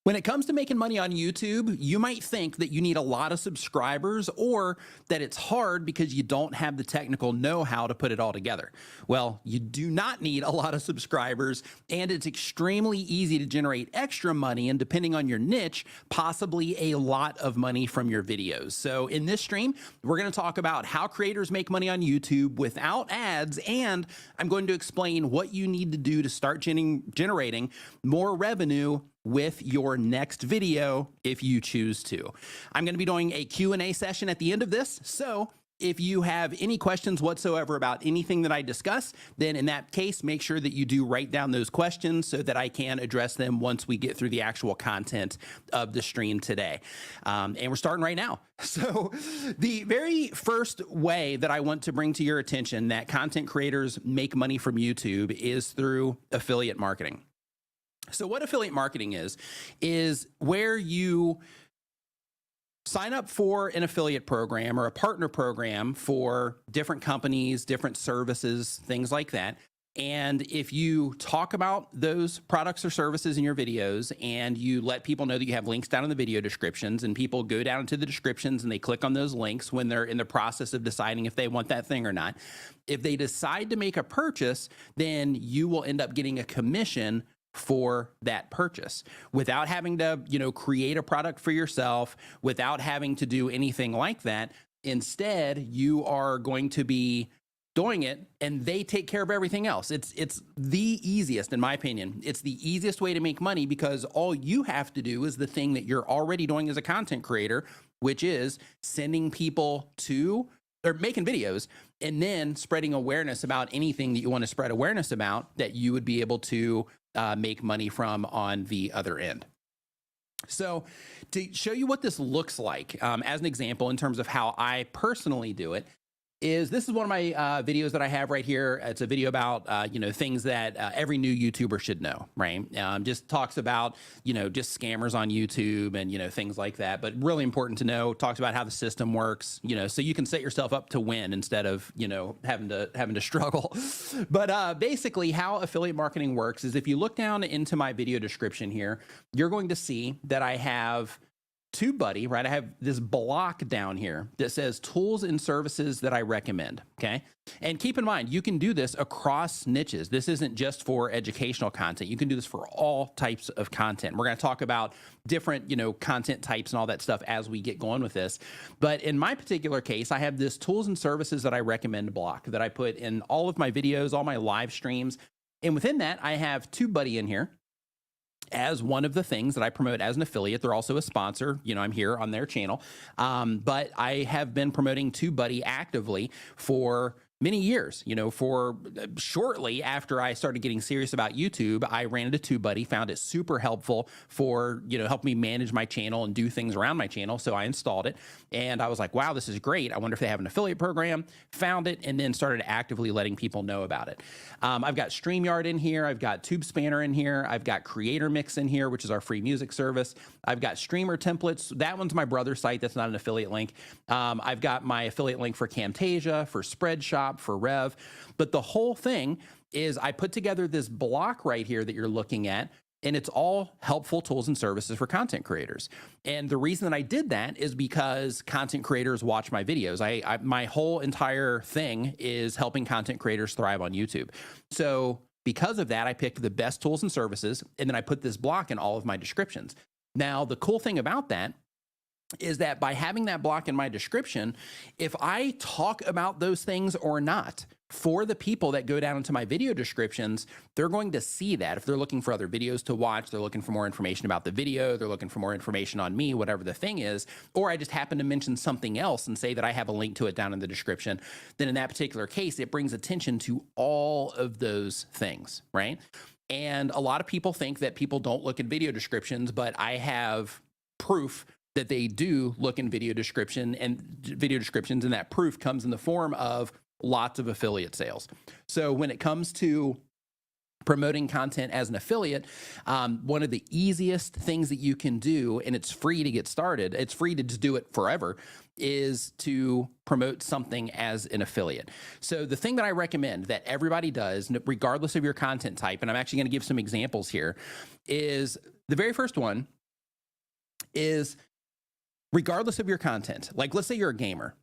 When it comes to making money on YouTube, you might think that you need a lot of subscribers or that it's hard because you don't have the technical know-how to put it all together. Well, you do not need a lot of subscribers, and it's extremely easy to generate extra money, and depending on your niche, possibly a lot of money from your videos. So in this stream, we're going to talk about how creators make money on YouTube without ads, and I'm going to explain what you need to do to start generating more revenue with your next video if you choose to. I'm going to be doing a Q&A session at the end of this, so if you have any questions whatsoever about anything that I discuss, then in that case, make sure that you do write down those questions so that I can address them once we get through the actual content of the stream today. And we're starting right now. So the very first way that I want to bring to your attention that content creators make money from YouTube is through affiliate marketing. So what affiliate marketing is where you sign up for an affiliate program or a partner program for different companies, different services, things like that. And if you talk about those products or services in your videos and you let people know that you have links down in the video descriptions, and people go down into the descriptions and they click on those links when they're in the process of deciding if they want that thing or not, if they decide to make a purchase, then you will end up getting a commission for that purchase without having to, create a product for yourself, without having to do anything like that. Instead, you are going to be doing it and they take care of everything else. It's the easiest, in my opinion. It's the easiest way to make money because all you have to do is the thing that you're already doing as a content creator, which is sending people to or making videos and then spreading awareness about anything that you want to spread awareness about that you would be able to make money from on the other end. So to show you what this looks like, as an example, in terms of how I personally do it, this is one of my videos that I have right here. It's a video about, things that every new YouTuber should know, right? Just talks about, just scammers on YouTube and, things like that. But really important to know, talks about how the system works, so you can set yourself up to win instead of, having to struggle. But basically how affiliate marketing works is if you look down into my video description here, you're going to see that I have TubeBuddy, right? I have this block down here that says tools and services that I recommend. Okay. And keep in mind, you can do this across niches. This isn't just for educational content. You can do this for all types of content. We're going to talk about different, content types and all that stuff as we get going with this. But in my particular case, I have this tools and services that I recommend block that I put in all of my videos, all my live streams. And within that, I have TubeBuddy in here as one of the things that I promote as an affiliate. They're also a sponsor. I'm here on their channel. But I have been promoting TubeBuddy actively for many years, for shortly after I started getting serious about YouTube, I ran into TubeBuddy, found it super helpful for, help me manage my channel and do things around my channel. So I installed it and I was like, wow, this is great. I wonder if they have an affiliate program, found it, and then started actively letting people know about it. I've got StreamYard in here. I've got TubeSpanner in here. I've got Creator Mix in here, which is our free music service. I've got streamer templates. That one's my brother's site. That's not an affiliate link. I've got my affiliate link for Camtasia, for Spreadshop, for Rev. But the whole thing is I put together this block right here that you're looking at, and it's all helpful tools and services for content creators. And the reason that I did that is because content creators watch my videos. My whole entire thing is helping content creators thrive on YouTube. So because of that, I picked the best tools and services, and then I put this block in all of my descriptions. Now, the cool thing about that is that by having that block in my description, if I talk about those things or not, for the people that go down into my video descriptions, they're going to see that. If they're looking for other videos to watch, they're looking for more information about the video, they're looking for more information on me, whatever the thing is, or I just happen to mention something else and say that I have a link to it down in the description, then in that particular case, it brings attention to all of those things, right? And a lot of people think that people don't look at video descriptions, but I have proof that they do look in video descriptions, and that proof comes in the form of lots of affiliate sales. So when it comes to promoting content as an affiliate, one of the easiest things that you can do, and it's free to get started, it's free to just do it forever, is to promote something as an affiliate. So the thing that I recommend that everybody does, regardless of your content type, and I'm actually going to give some examples here, is the very first one is regardless of your content, like let's say you're a gamer,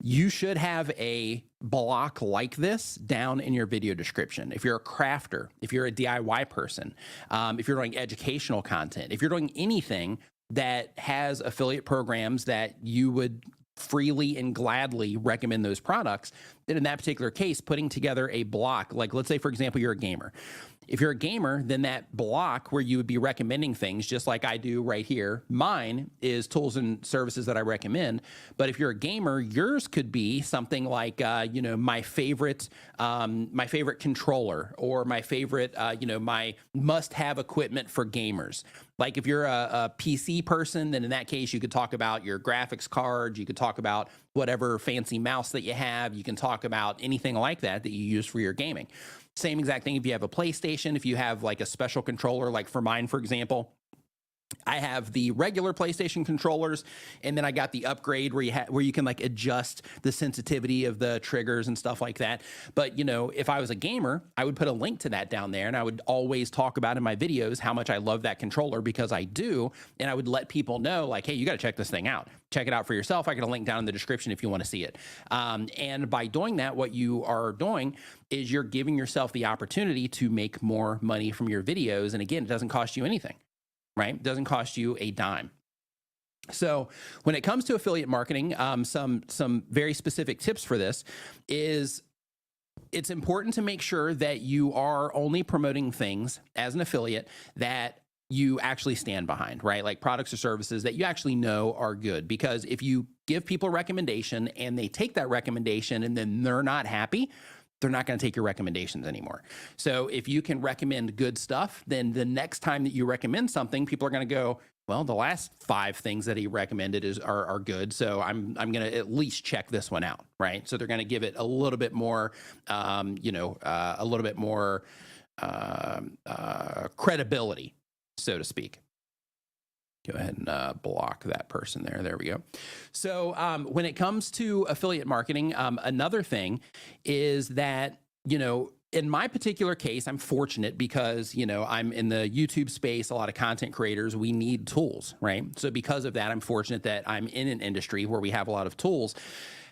you should have a block like this down in your video description. If you're a crafter, if you're a DIY person, if you're doing educational content, if you're doing anything that has affiliate programs that you would freely and gladly recommend those products, then in that particular case, putting together a block, like let's say, for example, you're a gamer. If you're a gamer, then that block where you would be recommending things, just like I do right here, mine is tools and services that I recommend. But if you're a gamer, yours could be something like, my favorite controller, or my favorite, my must-have equipment for gamers. Like if you're a PC person, then in that case, you could talk about your graphics card. You could talk about whatever fancy mouse that you have. You can talk about anything like that you use for your gaming. Same exact thing if you have a PlayStation, if you have like a special controller, like for mine, for example, I have the regular PlayStation controllers, and then I got the upgrade where you can like adjust the sensitivity of the triggers and stuff like that. But if I was a gamer, I would put a link to that down there, and I would always talk about in my videos how much I love that controller, because I do, and I would let people know like, hey, you got to check this thing out. Check it out for yourself. I got a link down in the description if you want to see it. And by doing that, what you are doing is you're giving yourself the opportunity to make more money from your videos. And again, it doesn't cost you anything. Right? It doesn't cost you a dime. So when it comes to affiliate marketing, some very specific tips for this is it's important to make sure that you are only promoting things as an affiliate that you actually stand behind, right? Like products or services that you actually know are good. Because if you give people a recommendation and they take that recommendation and then they're not happy, they're not going to take your recommendations anymore. So if you can recommend good stuff, then the next time that you recommend something, people are going to go, well, the last 5 things that he recommended are good. So I'm going to at least check this one out. Right. So they're going to give it a little bit more, credibility, so to speak. Go ahead and block that person there. There we go. So when it comes to affiliate marketing, another thing is that, in my particular case, I'm fortunate because, I'm in the YouTube space, a lot of content creators, we need tools, right? So because of that, I'm fortunate that I'm in an industry where we have a lot of tools.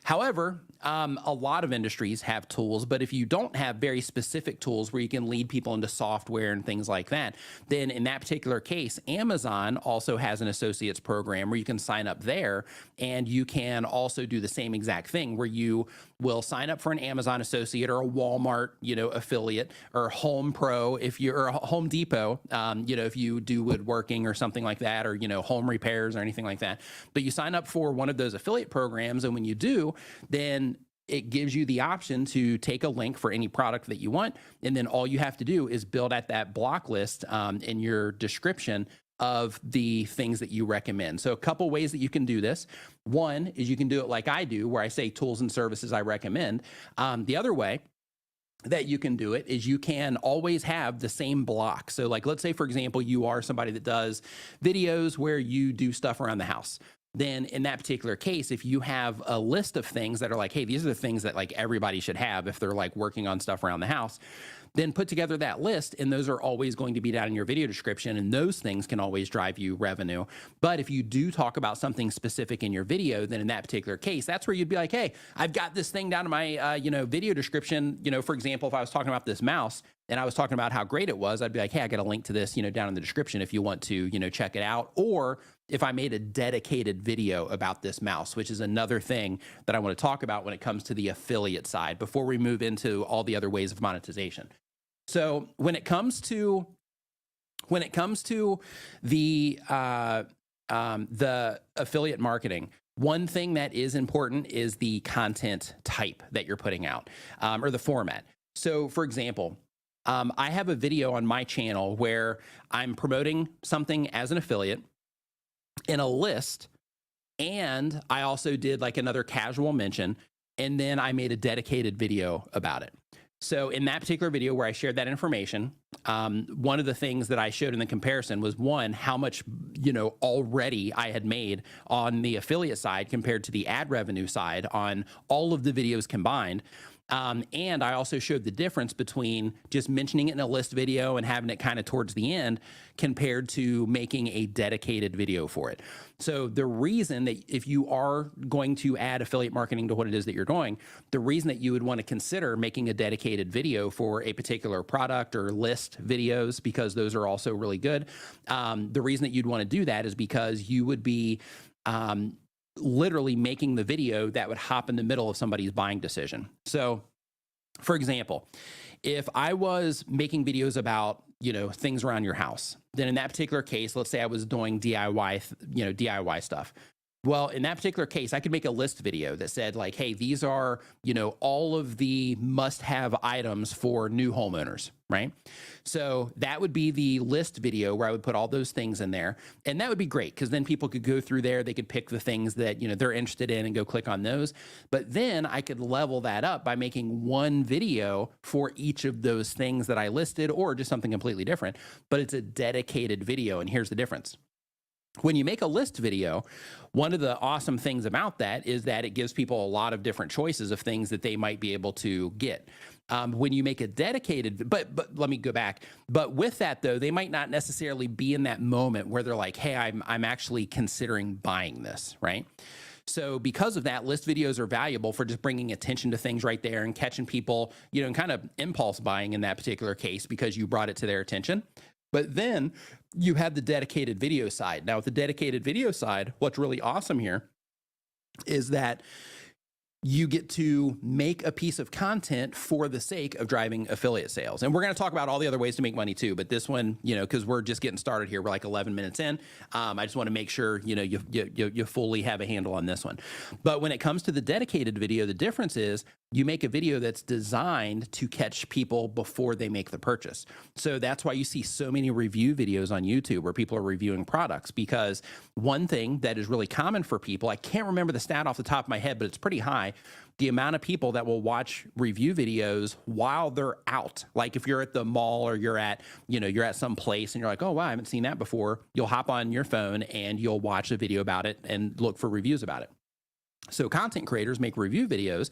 However, a lot of industries have tools, but if you don't have very specific tools where you can lead people into software and things like that, then in that particular case, Amazon also has an associates program where you can sign up there, and you can also do the same exact thing where you will sign up for an Amazon associate or a Walmart, affiliate, or Home Pro if you're a Home Depot, if you do woodworking or something like that, or, home repairs or anything like that. But you sign up for one of those affiliate programs, and when you do, then it gives you the option to take a link for any product that you want. And then all you have to do is build at that block list in your description of the things that you recommend. So a couple ways that you can do this. One is you can do it like I do, where I say tools and services I recommend. The other way that you can do it is you can always have the same block. So like, let's say, for example, you are somebody that does videos where you do stuff around the house. Then in that particular case, if you have a list of things that are like, hey, these are the things that like everybody should have if they're like working on stuff around the house, then put together that list, and those are always going to be down in your video description, and those things can always drive you revenue. But if you do talk about something specific in your video, then in that particular case, that's where you'd be like, hey, I've got this thing down in my video description. For example, if I was talking about this mouse and I was talking about how great it was, I'd be like, hey, I got a link to this, down in the description if you want to, check it out. Or if I made a dedicated video about this mouse, which is another thing that I want to talk about when it comes to the affiliate side before we move into all the other ways of monetization. So when it comes to the affiliate marketing, one thing that is important is the content type that you're putting out, or the format. So for example, I have a video on my channel where I'm promoting something as an affiliate in a list, and I also did like another casual mention, and then I made a dedicated video about it. So in that particular video where I shared that information, one of the things that I showed in the comparison was, one, how much, already I had made on the affiliate side compared to the ad revenue side on all of the videos combined. And I also showed the difference between just mentioning it in a list video and having it kind of towards the end compared to making a dedicated video for it. So the reason that if you are going to add affiliate marketing to what it is that you're doing, the reason that you would want to consider making a dedicated video for a particular product or list videos, because those are also really good. The reason that you'd want to do that is because you would be literally making the video that would hop in the middle of somebody's buying decision. So for example, if I was making videos about, things around your house, then in that particular case, let's say I was doing DIY, DIY stuff. Well, in that particular case, I could make a list video that said like, hey, these are, all of the must-have items for new homeowners, right? So that would be the list video where I would put all those things in there. And that would be great because then people could go through there, they could pick the things that, they're interested in and go click on those. But then I could level that up by making one video for each of those things that I listed, or just something completely different. But it's a dedicated video. And here's the difference. When you make a list video, one of the awesome things about that is that it gives people a lot of different choices of things that they might be able to get. When you make a dedicated, but let me go back. But with that though, they might not necessarily be in that moment where they're like, hey, I'm actually considering buying this, right? So because of that, list videos are valuable for just bringing attention to things right there and catching people, and kind of impulse buying in that particular case because you brought it to their attention. But then you have the dedicated video side. Now, with the dedicated video side, what's really awesome here is that you get to make a piece of content for the sake of driving affiliate sales. And we're going to talk about all the other ways to make money too. But this one, because we're just getting started here, we're like 11 minutes in. I just want to make sure, you fully have a handle on this one. But when it comes to the dedicated video, the difference is you make a video that's designed to catch people before they make the purchase. So that's why you see so many review videos on YouTube where people are reviewing products, because one thing that is really common for people, I can't remember the stat off the top of my head, but it's pretty high. The amount of people that will watch review videos while they're out. Like if you're at the mall or you're at some place and you're like, oh, wow, I haven't seen that before. You'll hop on your phone and you'll watch a video about it and look for reviews about it. So content creators make review videos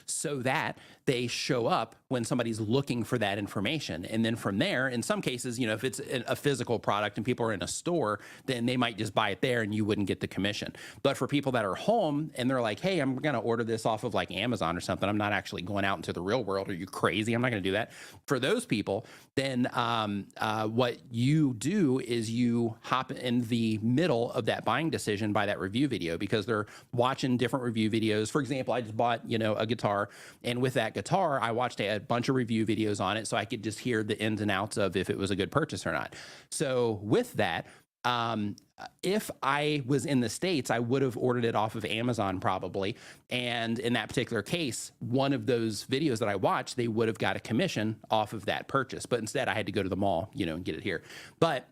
so that they show up when somebody's looking for that information. And then from there, in some cases, if it's a physical product and people are in a store, then they might just buy it there and you wouldn't get the commission. But for people that are home and they're like, hey, I'm going to order this off of like Amazon or something, I'm not actually going out into the real world. Are you crazy? I'm not going to do that. For those people, then what you do is you hop in the middle of that buying decision by that review video, because they're watching different review videos. For example, I just bought, a guitar, and with that guitar, I watched a bunch of review videos on it so I could just hear the ins and outs of if it was a good purchase or not. So with that, if I was in the States, I would have ordered it off of Amazon probably. And in that particular case, one of those videos that I watched, they would have got a commission off of that purchase. But instead I had to go to the mall, and get it here. But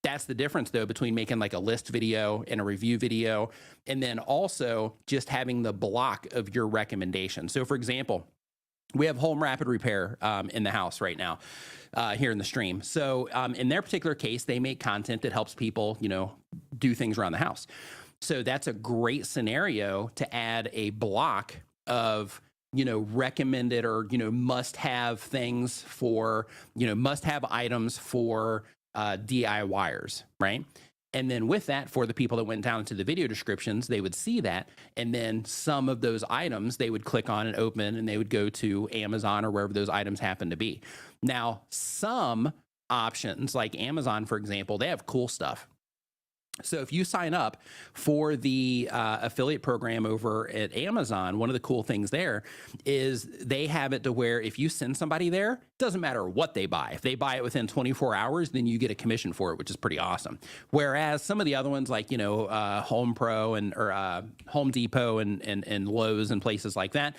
that's the difference though, between making like a list video and a review video, and then also just having the block of your recommendation. So for example, we have Home Rapid Repair in the house right now here in the stream. So in their particular case, they make content that helps people, do things around the house. So that's a great scenario to add a block of recommended or, must-have things for, must-have items for DIYers, right? And then with that, for the people that went down into the video descriptions, they would see that. And then some of those items they would click on and open, and they would go to Amazon or wherever those items happen to be. Now, some options like Amazon, for example, they have cool stuff. So if you sign up for the affiliate program over at Amazon, one of the cool things there is they have it to where if you send somebody there, it doesn't matter what they buy. If they buy it within 24 hours, then you get a commission for it, which is pretty awesome. Whereas some of the other ones like, Home Pro or Home Depot and Lowe's and places like that,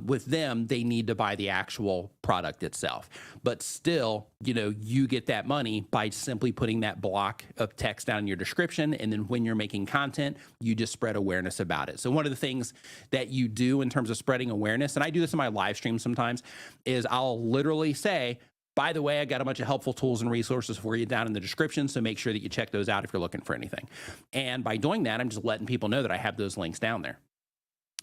with them, they need to buy the actual product itself. But still, you get that money by simply putting that block of text down in your description. And then when you're making content, you just spread awareness about it. So one of the things that you do in terms of spreading awareness, and I do this in my live stream sometimes, is I'll literally say, by the way, I got a bunch of helpful tools and resources for you down in the description. So make sure that you check those out if you're looking for anything. And by doing that, I'm just letting people know that I have those links down there.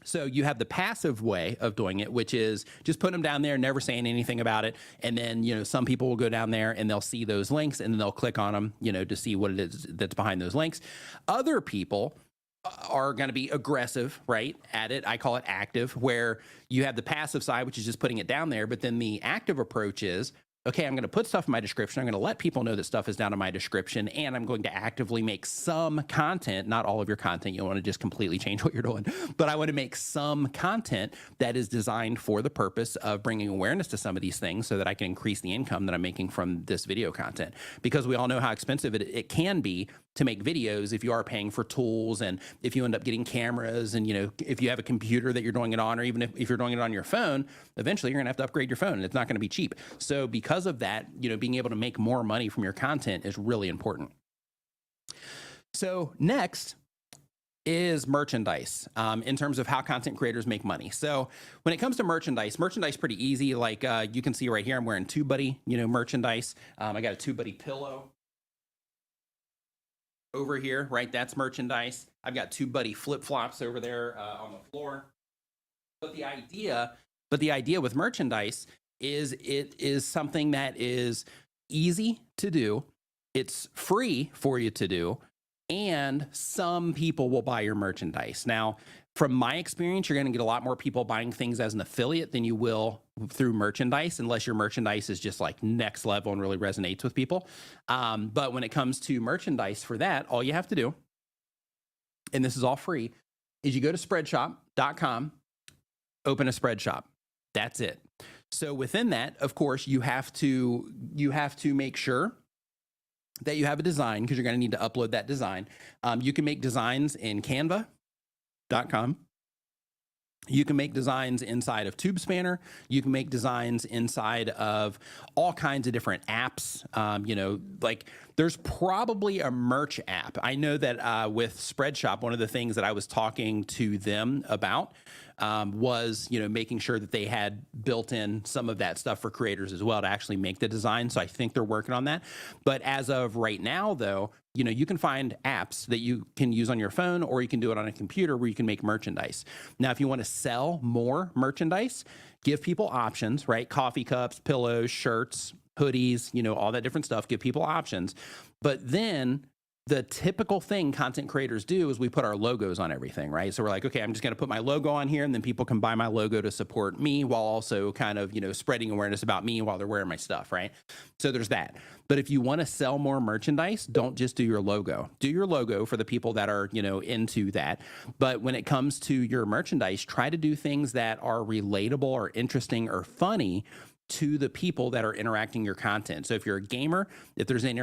So you have the passive way of doing it, which is just putting them down there, never saying anything about it. And then, some people will go down there and they'll see those links and then they'll click on them, to see what it is that's behind those links. Other people are going to be aggressive, right, at it. I call it active, where you have the passive side, which is just putting it down there. But then the active approach is, okay, I'm going to put stuff in my description. I'm going to let people know that stuff is down in my description, and I'm going to actively make some content, not all of your content. You don't want to just completely change what you're doing, but I want to make some content that is designed for the purpose of bringing awareness to some of these things so that I can increase the income that I'm making from this video content. Because we all know how expensive it can be to make videos if you are paying for tools, and if you end up getting cameras, and if you have a computer that you're doing it on, or even if you're doing it on your phone, eventually you're gonna have to upgrade your phone, and it's not gonna be cheap. So because of that, being able to make more money from your content is really important. So next is merchandise, in terms of how content creators make money. So when it comes to merchandise pretty easy. Like you can see right here, I'm wearing TubeBuddy, merchandise. I got a TubeBuddy pillow over here, right? That's merchandise. I've got TubeBuddy flip-flops over there on the floor. But the idea with merchandise is it is something that is easy to do. It's free for you to do, and some people will buy your merchandise. Now, from my experience, you're going to get a lot more people buying things as an affiliate than you will through merchandise, unless your merchandise is just like next level and really resonates with people. But when it comes to merchandise for that, all you have to do, and this is all free, is you go to spreadshop.com, open a Spreadshop. That's it. So within that, of course, you have to make sure that you have a design, because you're going to need to upload that design. You can make designs in Canva.com. You can make designs inside of TubeSpanner. You can make designs inside of all kinds of different apps. Like there's probably a merch app. I know that with Spreadshop, one of the things that I was talking to them about was, making sure that they had built in some of that stuff for creators as well to actually make the design. So I think they're working on that. But as of right now, though, you can find apps that you can use on your phone, or you can do it on a computer where you can make merchandise. Now, if you want to sell more merchandise, give people options, right? Coffee cups, pillows, shirts, hoodies, all that different stuff. Give people options. But then the typical thing content creators do is we put our logos on everything, right? So we're like, okay, I'm just going to put my logo on here, and then people can buy my logo to support me while also kind of, spreading awareness about me while they're wearing my stuff, right? So there's that. But if you want to sell more merchandise, don't just do your logo. Do your logo for the people that are, into that. But when it comes to your merchandise, try to do things that are relatable or interesting or funny to the people that are interacting your content. So if you're a gamer, if there's any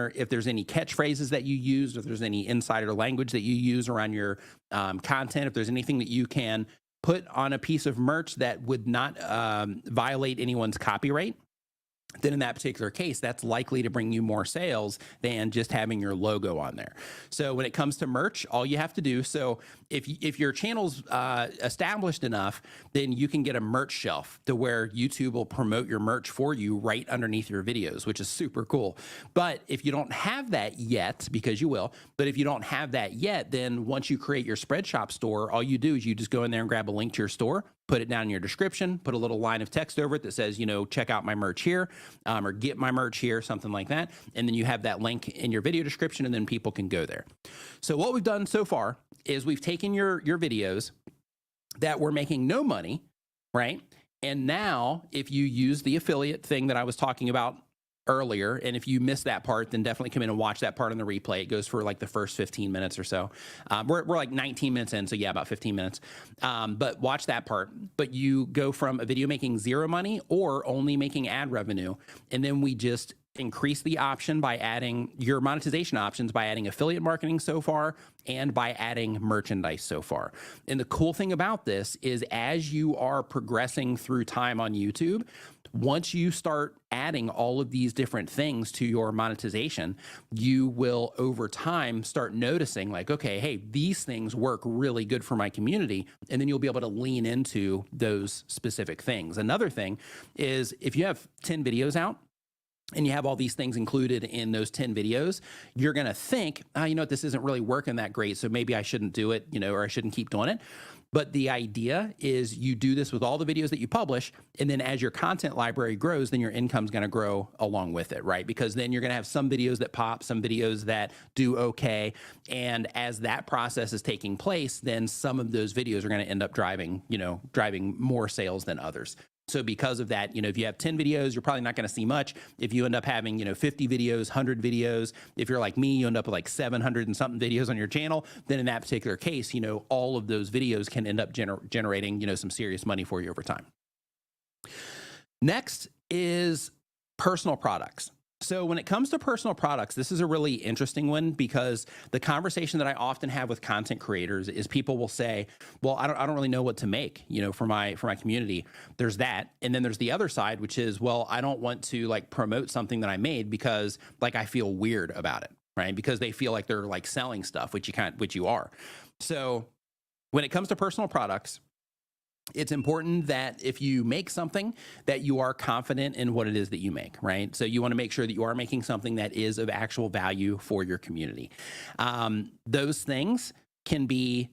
catchphrases that you use, if there's any insider language that you use around your content, if there's anything that you can put on a piece of merch that would not violate anyone's copyright, then in that particular case, that's likely to bring you more sales than just having your logo on there. So when it comes to merch, all you have to do, so if your channel's established enough, then you can get a merch shelf to where YouTube will promote your merch for you right underneath your videos, which is super cool. But if you don't have that yet, because you will, but if you don't have that yet, then once you create your Spreadshop store, all you do is you just go in there and grab a link to your store, put it down in your description, put a little line of text over it that says, check out my merch here, or get my merch here, something like that. And then you have that link in your video description, and then people can go there. So what we've done so far is we've taken your videos that were making no money, right? And now if you use the affiliate thing that I was talking about earlier, and if you missed that part, then definitely come in and watch that part on the replay. It goes for like the first 15 minutes or so. We're like 19 minutes in, so yeah, about 15 minutes. But watch that part. But you go from a video making zero money or only making ad revenue, and then we just increase the option by adding your monetization options by adding affiliate marketing so far and by adding merchandise so far. And the cool thing about this is as you are progressing through time on YouTube, once you start adding all of these different things to your monetization, you will over time start noticing like, okay, hey, these things work really good for my community. And then you'll be able to lean into those specific things. Another thing is if you have 10 videos out, and you have all these things included in those 10 videos, you're going to think, oh, you know what, this isn't really working that great, so maybe I shouldn't do it, or I shouldn't keep doing it. But the idea is you do this with all the videos that you publish, and then as your content library grows, then your income's going to grow along with it, right? Because then you're going to have some videos that pop, some videos that do okay, and as that process is taking place, then some of those videos are going to end up driving more sales than others. So because of that, if you have 10 videos, you're probably not going to see much. If you end up having, 50 videos, 100 videos, if you're like me, you end up with like 700 and something videos on your channel, then in that particular case, all of those videos can end up generating, some serious money for you over time. Next is personal products. So when it comes to personal products, this is a really interesting one, because the conversation that I often have with content creators is people will say, well, I don't really know what to make, for my community. There's that. And then there's the other side, which is, well, I don't want to like promote something that I made because like I feel weird about it, right? Because they feel like they're like selling stuff, which you are. So when it comes to personal products, it's important that if you make something that you are confident in what it is that you make, right? So you want to make sure that you are making something that is of actual value for your community. Those things can be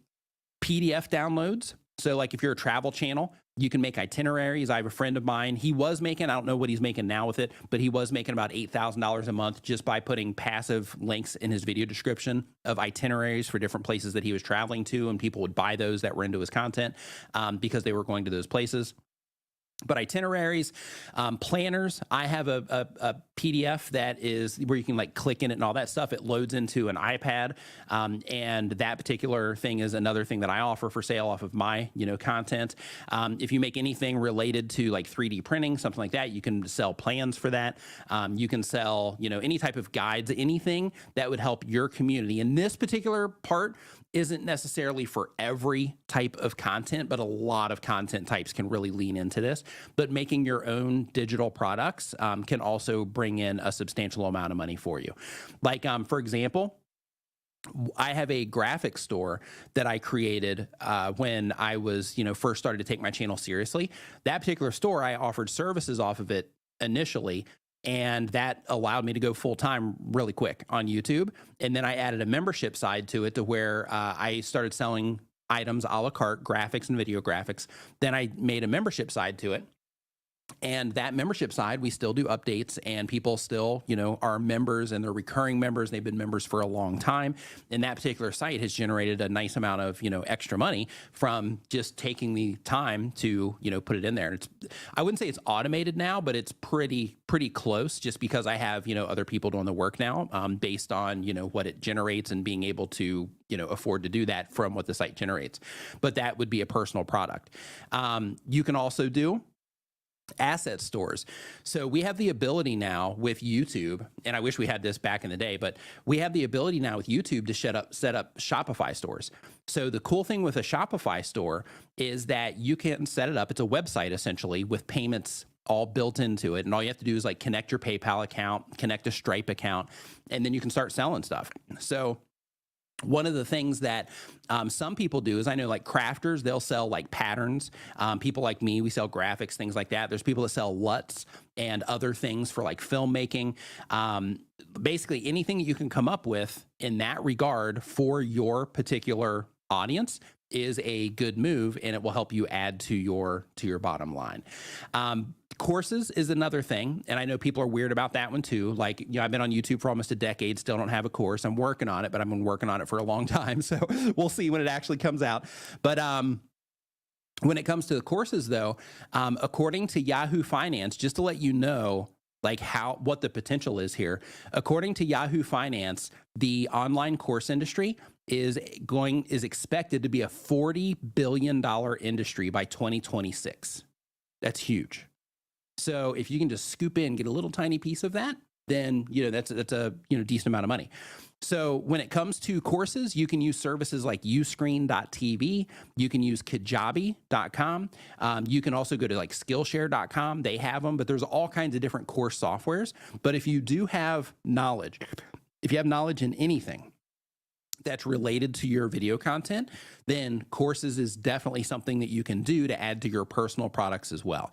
PDF downloads. So like if you're a travel channel, you can make itineraries. I have a friend of mine, he was making, I don't know what he's making now with it, but he was making about $8,000 a month just by putting passive links in his video description of itineraries for different places that he was traveling to, and people would buy those that were into his content because they were going to those places. But itineraries, planners, I have a PDF that is where you can like click in it and all that stuff. It loads into an iPad. And that particular thing is another thing that I offer for sale off of my, content. If you make anything related to like 3D printing, something like that, you can sell plans for that. You can sell, any type of guides, anything that would help your community. In this particular part, isn't necessarily for every type of content, but a lot of content types can really lean into this. But making your own digital products can also bring in a substantial amount of money for you. Like, for example, I have a graphic store that I created when I was, first started to take my channel seriously. That particular store, I offered services off of it initially, and that allowed me to go full time really quick on YouTube. And then I added a membership side to it to where I started selling items a la carte, graphics and video graphics. Then I made a membership side to it. And that membership side, we still do updates, and people still, are members, and they're recurring members. They've been members for a long time. And that particular site has generated a nice amount of, extra money from just taking the time to, put it in there. And I wouldn't say it's automated now, but it's pretty close, just because I have, other people doing the work now based on, what it generates and being able to, afford to do that from what the site generates. But that would be a personal product. You can also do asset stores. So we have the ability now with YouTube, and I wish we had this back in the day, but we have the ability now with YouTube to set up Shopify stores. So the cool thing with a Shopify store is that you can set it up. It's a website essentially with payments all built into it. And all you have to do is like connect your PayPal account, connect a Stripe account, and then you can start selling stuff. So one of the things that some people do is, I know like crafters, they'll sell like patterns. People like me, we sell graphics, things like that. There's people that sell LUTs and other things for like filmmaking. Basically anything that you can come up with in that regard for your particular audience is a good move, and it will help you add to your bottom line. Courses is another thing, and I know people are weird about that one too. Like, I've been on YouTube for almost a decade, still don't have a course. I'm working on it, but I've been working on it for a long time, so we'll see when it actually comes out. But when it comes to the courses though, according to Yahoo Finance, just to let you know like what the potential is here, according to Yahoo Finance, the online course industry is expected to be a $40 billion industry by 2026. That's huge. So if you can just scoop in, get a little tiny piece of that, then that's a decent amount of money. So when it comes to courses, you can use services like uscreen.tv. You can use kajabi.com. You can also go to like skillshare.com. They have them, but there's all kinds of different course softwares. But if you do have knowledge, if you have knowledge in anything, that's related to your video content, then courses is definitely something that you can do to add to your personal products as well.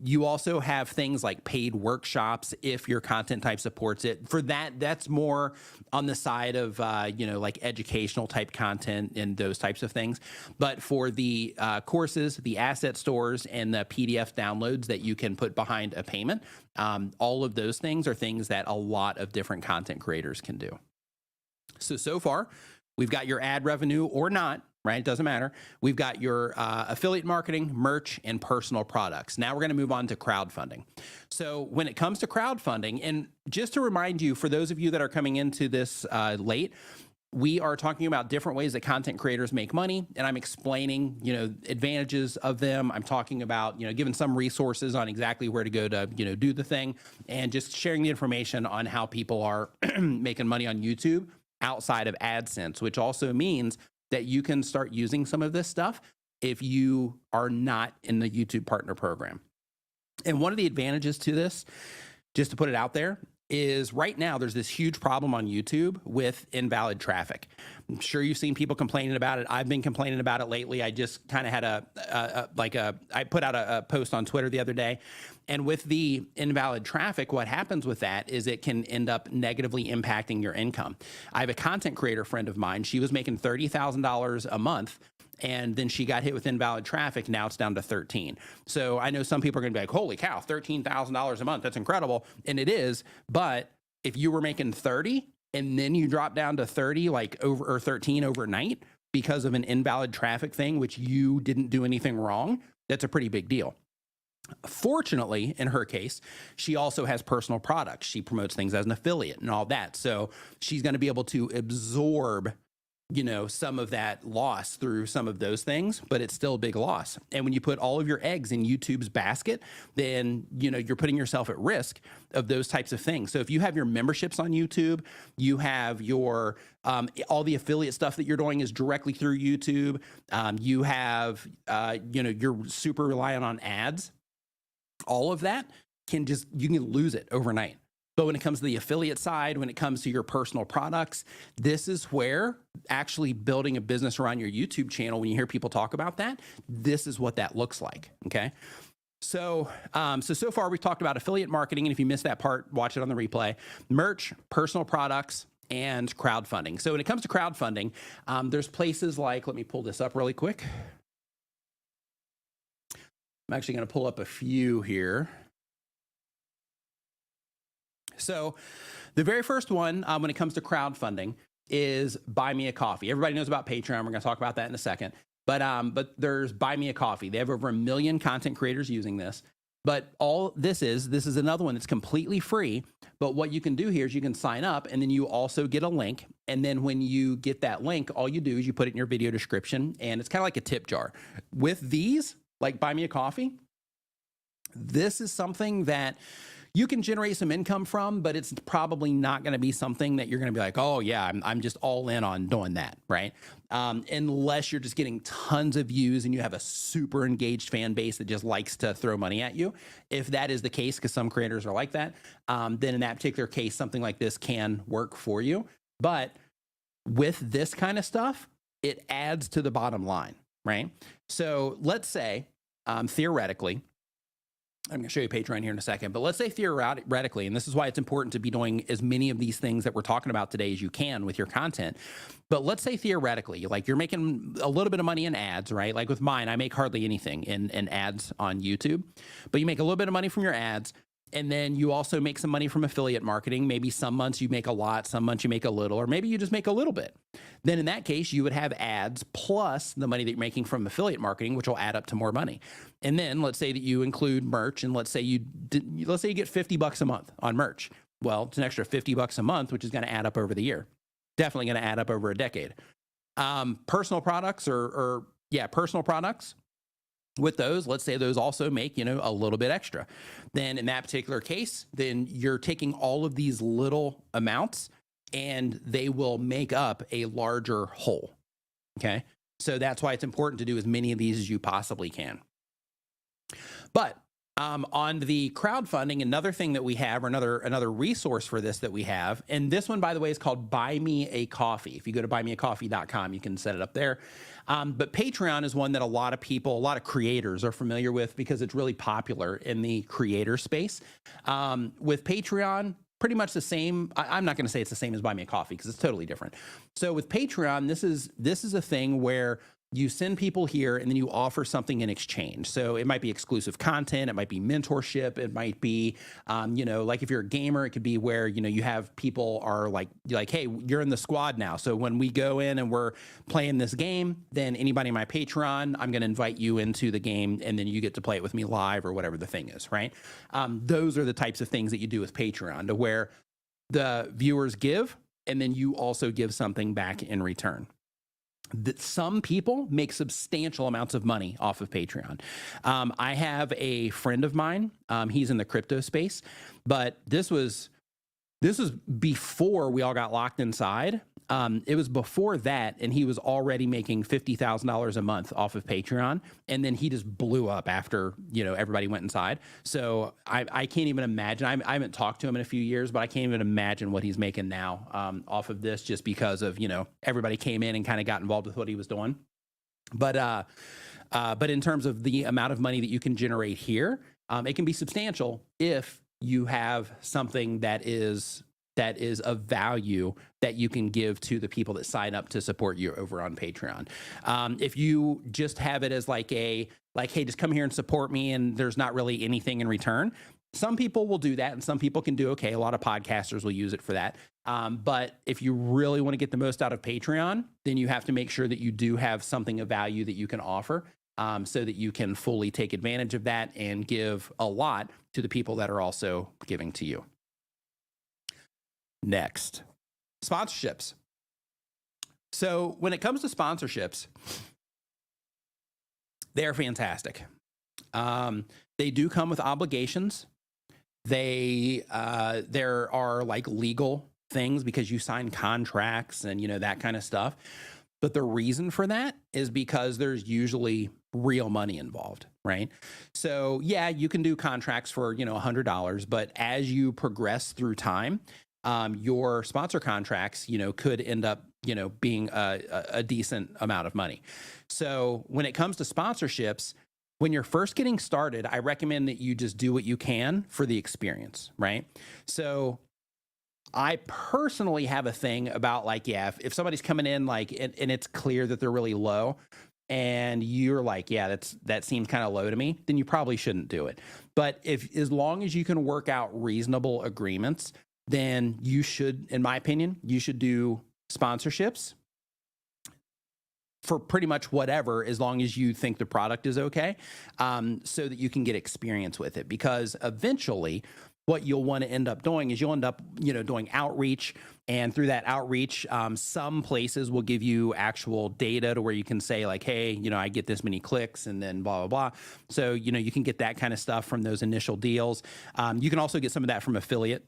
You also have things like paid workshops if your content type supports it. For that, that's more on the side of, like educational type content and those types of things. But for the courses, the asset stores, and the PDF downloads that you can put behind a payment, all of those things are things that a lot of different content creators can do. So far, we've got your ad revenue or not, right? It doesn't matter. We've got your affiliate marketing, merch, and personal products. Now we're going to move on to crowdfunding. So when it comes to crowdfunding, and just to remind you, for those of you that are coming into this late, we are talking about different ways that content creators make money, and I'm explaining, advantages of them. I'm talking about, giving some resources on exactly where to go to, do the thing, and just sharing the information on how people are making money on YouTube outside of Adsense, which also means that you can start using some of this stuff if you are not in the YouTube partner program. And one of the advantages to this, just to put it out there, is right now there's this huge problem on YouTube with invalid traffic. I'm sure you've seen people complaining about it. I've been complaining about it lately. I just kind of had I put out a post on Twitter the other day. And with the invalid traffic, what happens with that is it can end up negatively impacting your income. I have a content creator friend of mine. She was making $30,000 a month, and then she got hit with invalid traffic. Now it's down to 13. So I know some people are going to be like, holy cow, $13,000 a month. That's incredible. And it is. But if you were making 30 and then you drop down to 30, or 13 overnight because of an invalid traffic thing, which you didn't do anything wrong, that's a pretty big deal. Fortunately, in her case, she also has personal products. She promotes things as an affiliate and all that. So she's going to be able to absorb, some of that loss through some of those things, but it's still a big loss. And when you put all of your eggs in YouTube's basket, then, you're putting yourself at risk of those types of things. So if you have your memberships on YouTube, you have your, all the affiliate stuff that you're doing is directly through YouTube. You have, you're super reliant on ads. All of that you can lose it overnight. But when it comes to the affiliate side, when it comes to your personal products, this is where actually building a business around your YouTube channel, when you hear people talk about that, this is what that looks like. Okay. So far we've talked about affiliate marketing. And if you missed that part, watch it on the replay. Merch, personal products, and crowdfunding. So when it comes to crowdfunding, there's places like, let me pull this up really quick. I'm actually going to pull up a few here. So the very first one, when it comes to crowdfunding, is Buy Me a Coffee. Everybody knows about Patreon. We're going to talk about that in a second. But there's Buy Me a Coffee. They have over 1 million content creators using this. But all this is another one that's completely free. But what you can do here is you can sign up, and then you also get a link. And then when you get that link, all you do is you put it in your video description, and it's kind of like a tip jar. With these, like Buy Me a Coffee, this is something that you can generate some income from, but it's probably not going to be something that you're going to be like, oh yeah, I'm just all in on doing that, right? Unless you're just getting tons of views and you have a super engaged fan base that just likes to throw money at you. If that is the case, because some creators are like that, then in that particular case, something like this can work for you. But with this kind of stuff, it adds to the bottom line, right? So let's say, theoretically, I'm going to show you Patreon here in a second, but let's say theoretically, and this is why it's important to be doing as many of these things that we're talking about today as you can with your content. But let's say theoretically, like you're making a little bit of money in ads, right? Like with mine, I make hardly anything in ads on YouTube, but you make a little bit of money from your ads. And then you also make some money from affiliate marketing. Maybe some months you make a lot, some months you make a little, or maybe you just make a little bit. Then in that case, you would have ads plus the money that you're making from affiliate marketing, which will add up to more money. And then let's say that you include merch, and let's say you get $50 a month on merch. Well, it's an extra $50 a month, which is going to add up over the year. Definitely going to add up over a decade. Personal products personal products. With those, let's say those also make, a little bit extra. Then in that particular case, then you're taking all of these little amounts and they will make up a larger whole. Okay. So that's why it's important to do as many of these as you possibly can. But On the crowdfunding, another thing that we have, or another resource for this that we have, and this one, by the way, is called Buy Me a Coffee. If you go to buymeacoffee.com, you can set it up there. But Patreon is one that a lot of people, a lot of creators are familiar with because it's really popular in the creator space. With Patreon, pretty much the same. I'm not going to say it's the same as Buy Me a Coffee because it's totally different. So with Patreon, this is a thing where you send people here and then you offer something in exchange. So it might be exclusive content. It might be mentorship. It might be, like if you're a gamer, it could be where, you have people are like, hey, you're in the squad now. So when we go in and we're playing this game, then anybody in my Patreon, I'm going to invite you into the game and then you get to play it with me live or whatever the thing is, right? Those are the types of things that you do with Patreon, to where the viewers give and then you also give something back in return. That some people make substantial amounts of money off of Patreon. I have a friend of mine. He's in the crypto space, but this was before we all got locked inside. It was before that, and he was already making $50,000 a month off of Patreon, and then he just blew up after everybody went inside. So I can't even imagine. I haven't talked to him in a few years, but I can't even imagine what he's making now off of this, just because of everybody came in and kind of got involved with what he was doing. But in terms of the amount of money that you can generate here, it can be substantial if you have something that is of value that you can give to the people that sign up to support you over on Patreon. If you just have it as hey, just come here and support me, and there's not really anything in return, some people will do that, and some people can do okay. A lot of podcasters will use it for that. But if you really want to get the most out of Patreon, then you have to make sure that you do have something of value that you can offer, so that you can fully take advantage of that and give a lot to the people that are also giving to you. Next, sponsorships. So when it comes to sponsorships, they're fantastic. They do come with obligations. There are legal things because you sign contracts and that kind of stuff. But the reason for that is because there's usually real money involved, right? So yeah, you can do contracts for $100, but as you progress through time, your sponsor contracts, could end up, being a decent amount of money. So when it comes to sponsorships, when you're first getting started, I recommend that you just do what you can for the experience, right? So I personally have a thing about if somebody's coming in and it's clear that they're really low, and you're that seems kind of low to me, then you probably shouldn't do it. But as long as you can work out reasonable agreements, then you should, in my opinion, you should do sponsorships for pretty much whatever, as long as you think the product is okay, so that you can get experience with it. Because eventually what you'll want to end up doing is you'll end up, doing outreach. And through that outreach, some places will give you actual data to where you can say hey, I get this many clicks and then blah, blah, blah. So, you can get that kind of stuff from those initial deals. You can also get some of that from affiliate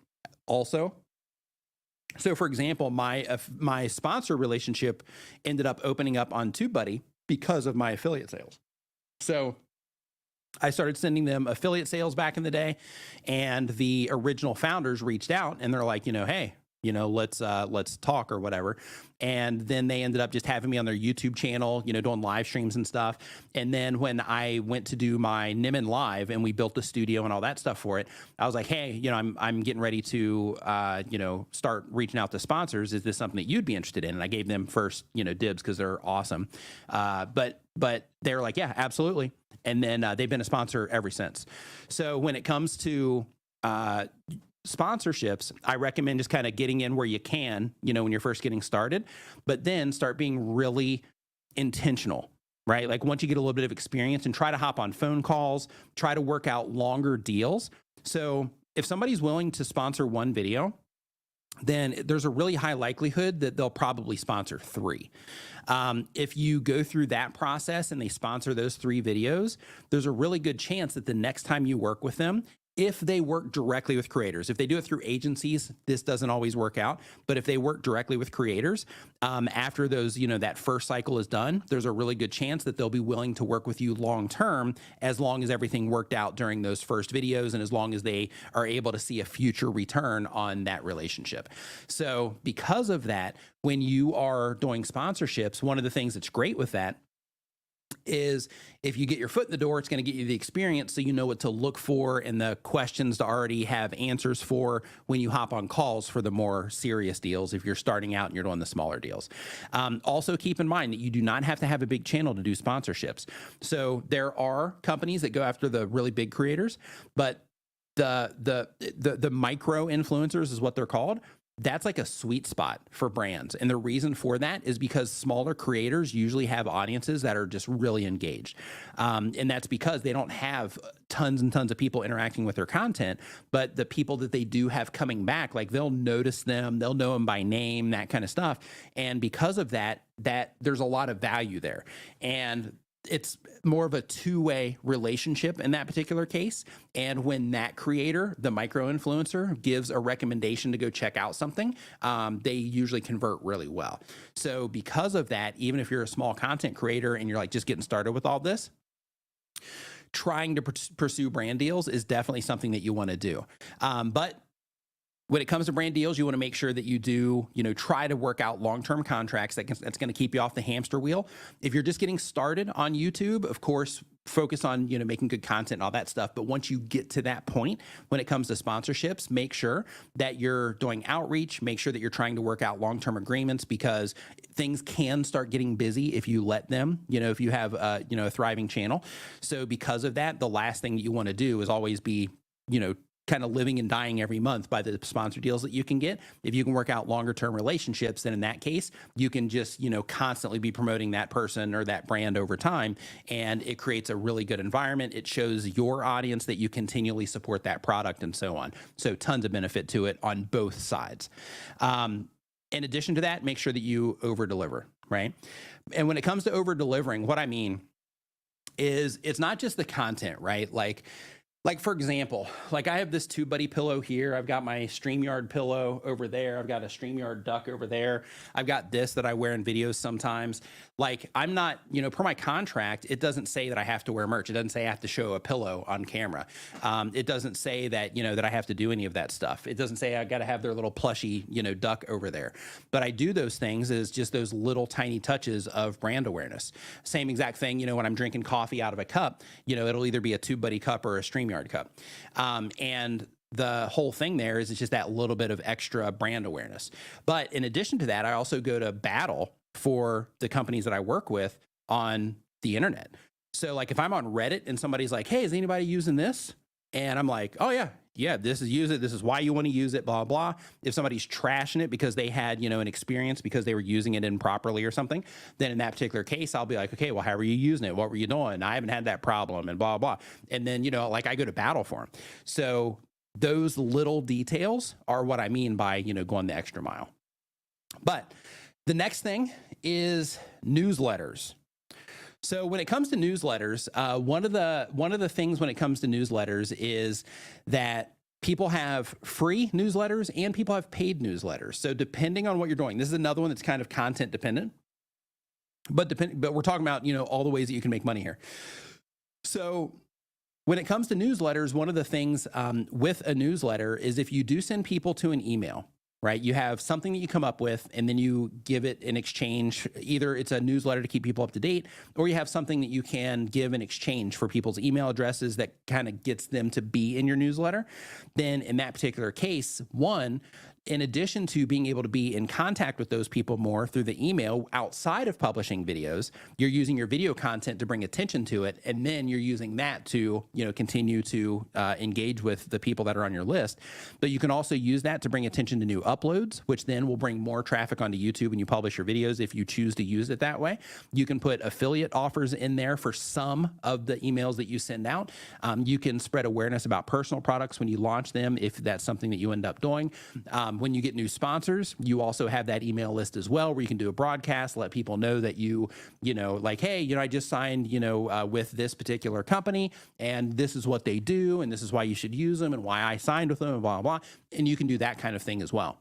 also. So for example, my sponsor relationship ended up opening up on TubeBuddy because of my affiliate sales. So I started sending them affiliate sales back in the day, and the original founders reached out and they're like, hey, let's talk or whatever. And then they ended up just having me on their YouTube channel, doing live streams and stuff. And then when I went to do my Nimin Live and we built the studio and all that stuff for it, I was like, hey, I'm getting ready to, start reaching out to sponsors. Is this something that you'd be interested in? And I gave them first, dibs because they're awesome. But they were like, yeah, absolutely. And then they've been a sponsor ever since. So when it comes to sponsorships, I recommend just kind of getting in where you can, when you're first getting started, but then start being really intentional, right? Once you get a little bit of experience, and try to hop on phone calls, try to work out longer deals. So if somebody's willing to sponsor one video, then there's a really high likelihood that they'll probably sponsor 3. If you go through that process and they sponsor those 3 videos, there's a really good chance that the next time you work with them, if they work directly with creators. If they do it through agencies, this doesn't always work out. But if they work directly with creators, after those, that first cycle is done, there's a really good chance that they'll be willing to work with you long term, as long as everything worked out during those first videos and as long as they are able to see a future return on that relationship. So because of that, when you are doing sponsorships, one of the things that's great with that is if you get your foot in the door, it's going to get you the experience so you know what to look for and the questions to already have answers for when you hop on calls for the more serious deals if you're starting out and you're doing the smaller deals. Also keep in mind that you do not have to have a big channel to do sponsorships. So there are companies that go after the really big creators, but the micro influencers is what they're called. That's like a sweet spot for brands. And the reason for that is because smaller creators usually have audiences that are just really engaged. And that's because they don't have tons and tons of people interacting with their content, but the people that they do have coming back, like they'll notice them, they'll know them by name, that kind of stuff. And because of that there's a lot of value there. And it's more of a two-way relationship in that particular case. And when that creator, the micro influencer, gives a recommendation to go check out something, they usually convert really well. So because of that, even if you're a small content creator and you're like just getting started with all this, trying to pursue brand deals is definitely something that you want to do. But when it comes to brand deals, you want to make sure that you do, try to work out long-term contracts that's going to keep you off the hamster wheel. If you're just getting started on YouTube, of course, focus on, making good content and all that stuff. But once you get to that point, when it comes to sponsorships, make sure that you're doing outreach, make sure that you're trying to work out long-term agreements, because things can start getting busy if you let them, if you have, a thriving channel. So because of that, the last thing that you want to do is always be, kind of living and dying every month by the sponsor deals that you can get. If you can work out longer term relationships, then in that case, you can just, constantly be promoting that person or that brand over time. And it creates a really good environment. It shows your audience that you continually support that product and so on. So tons of benefit to it on both sides. In addition to that, make sure that you over deliver, right? And when it comes to over delivering, what I mean is it's not just the content, right? Like for example, I have this TubeBuddy pillow here. I've got my StreamYard pillow over there. I've got a StreamYard duck over there. I've got this that I wear in videos sometimes. I'm not, per my contract, it doesn't say that I have to wear merch. It doesn't say I have to show a pillow on camera. It doesn't say that, that I have to do any of that stuff. It doesn't say I got to have their little plushy, duck over there. But I do those things as just those little tiny touches of brand awareness. Same exact thing, when I'm drinking coffee out of a cup, it'll either be a TubeBuddy cup or a StreamYard cup. And the whole thing there is it's just that little bit of extra brand awareness. But in addition to that, I also go to battle for the companies that I work with on the internet. So if I'm on Reddit and somebody's like, hey, is anybody using this? And I'm like, oh yeah, this is why you want to use it, blah, blah. If somebody's trashing it because they had, an experience because they were using it improperly or something, then in that particular case, I'll be like, okay, well, how were you using it? What were you doing? I haven't had that problem and blah, blah. And then, I go to battle for them. So those little details are what I mean by, going the extra mile. But the next thing is newsletters. So when it comes to newsletters, one of the things when it comes to newsletters is that people have free newsletters and people have paid newsletters. So depending on what you're doing, this is another one that's kind of content dependent, but we're talking about, all the ways that you can make money here. So when it comes to newsletters, one of the things with a newsletter is if you do send people to an email, right? You have something that you come up with and then you give it in exchange. Either it's a newsletter to keep people up to date, or you have something that you can give in exchange for people's email addresses that kind of gets them to be in your newsletter. Then in that particular case, in addition to being able to be in contact with those people more through the email outside of publishing videos, you're using your video content to bring attention to it. And then you're using that to, continue to engage with the people that are on your list. But you can also use that to bring attention to new uploads, which then will bring more traffic onto YouTube when you publish your videos if you choose to use it that way. You can put affiliate offers in there for some of the emails that you send out. You can spread awareness about personal products when you launch them, if that's something that you end up doing. When you get new sponsors, you also have that email list as well, where you can do a broadcast, let people know that you know, like, hey, I just signed, with this particular company, and this is what they do, and this is why you should use them, and why I signed with them, and blah, blah, blah. And you can do that kind of thing as well.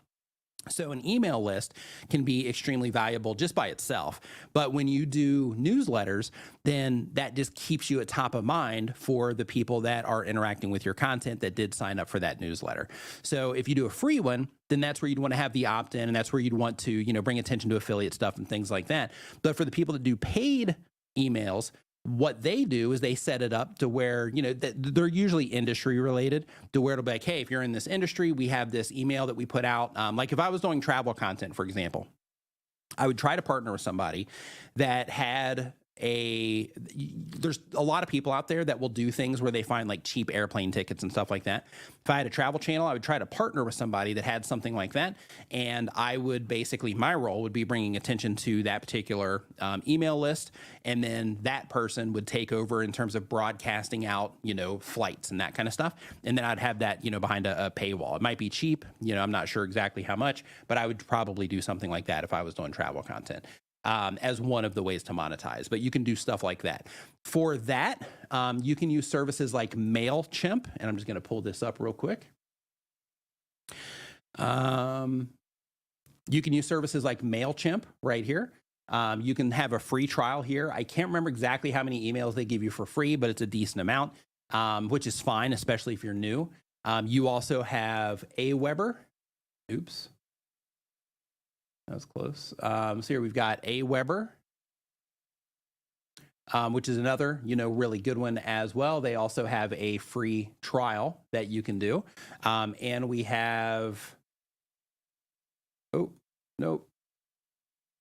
So an email list can be extremely valuable just by itself. But when you do newsletters, then that just keeps you at top of mind for the people that are interacting with your content that did sign up for that newsletter. So if you do a free one, then that's where you'd want to have the opt-in, and that's where you'd want to, bring attention to affiliate stuff and things like that. But for the people that do paid emails, what they do is they set it up to where, they're usually industry related, to where it'll be like, hey, if you're in this industry, we have this email that we put out. Like if I was doing travel content, for example, I would try to partner with somebody that had there's a lot of people out there that will do things where they find like cheap airplane tickets and stuff like that. If I had a travel channel, I would try to partner with somebody that had something like that. And I would basically, my role would be bringing attention to that particular email list. And then that person would take over in terms of broadcasting out, flights and that kind of stuff. And then I'd have that, behind a paywall. It might be cheap, I'm not sure exactly how much, but I would probably do something like that if I was doing travel content. As one of the ways to monetize, but you can do stuff like that. For that, you can use services like MailChimp, and I'm just going to pull this up real quick. You can use services like MailChimp right here. You can have a free trial here. I can't remember exactly how many emails they give you for free, but it's a decent amount, which is fine, especially if you're new. You also have Aweber. Oops. That was close. So here we've got Aweber, which is another, really good one as well. They also have a free trial that you can do. And we have, oh, nope.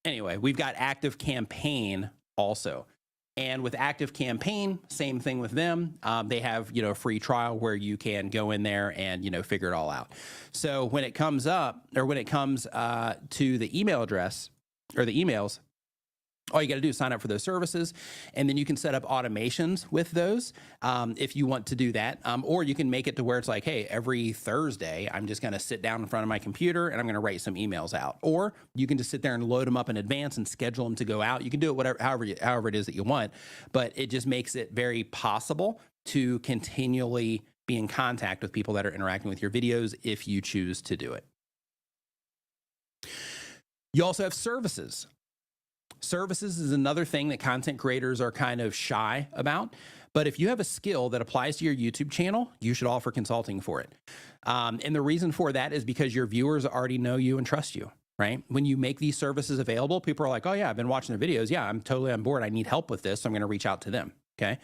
Anyway, we've got Active Campaign also. And with Active Campaign, same thing with them. They have, a free trial where you can go in there and, figure it all out. So when it comes to the email address or the emails, all you got to do is sign up for those services, and then you can set up automations with those if you want to do that. Or you can make it to where it's like, hey, every Thursday, I'm just going to sit down in front of my computer and I'm going to write some emails out. Or you can just sit there and load them up in advance and schedule them to go out. You can do it however it is that you want, but it just makes it very possible to continually be in contact with people that are interacting with your videos if you choose to do it. You also have services. Services is another thing that content creators are kind of shy about. But if you have a skill that applies to your YouTube channel, you should offer consulting for it. And the reason for that is because your viewers already know you and trust you, right? When you make these services available, people are like, oh yeah, I've been watching their videos. Yeah, I'm totally on board. I need help with this. So I'm going to reach out to them. Okay.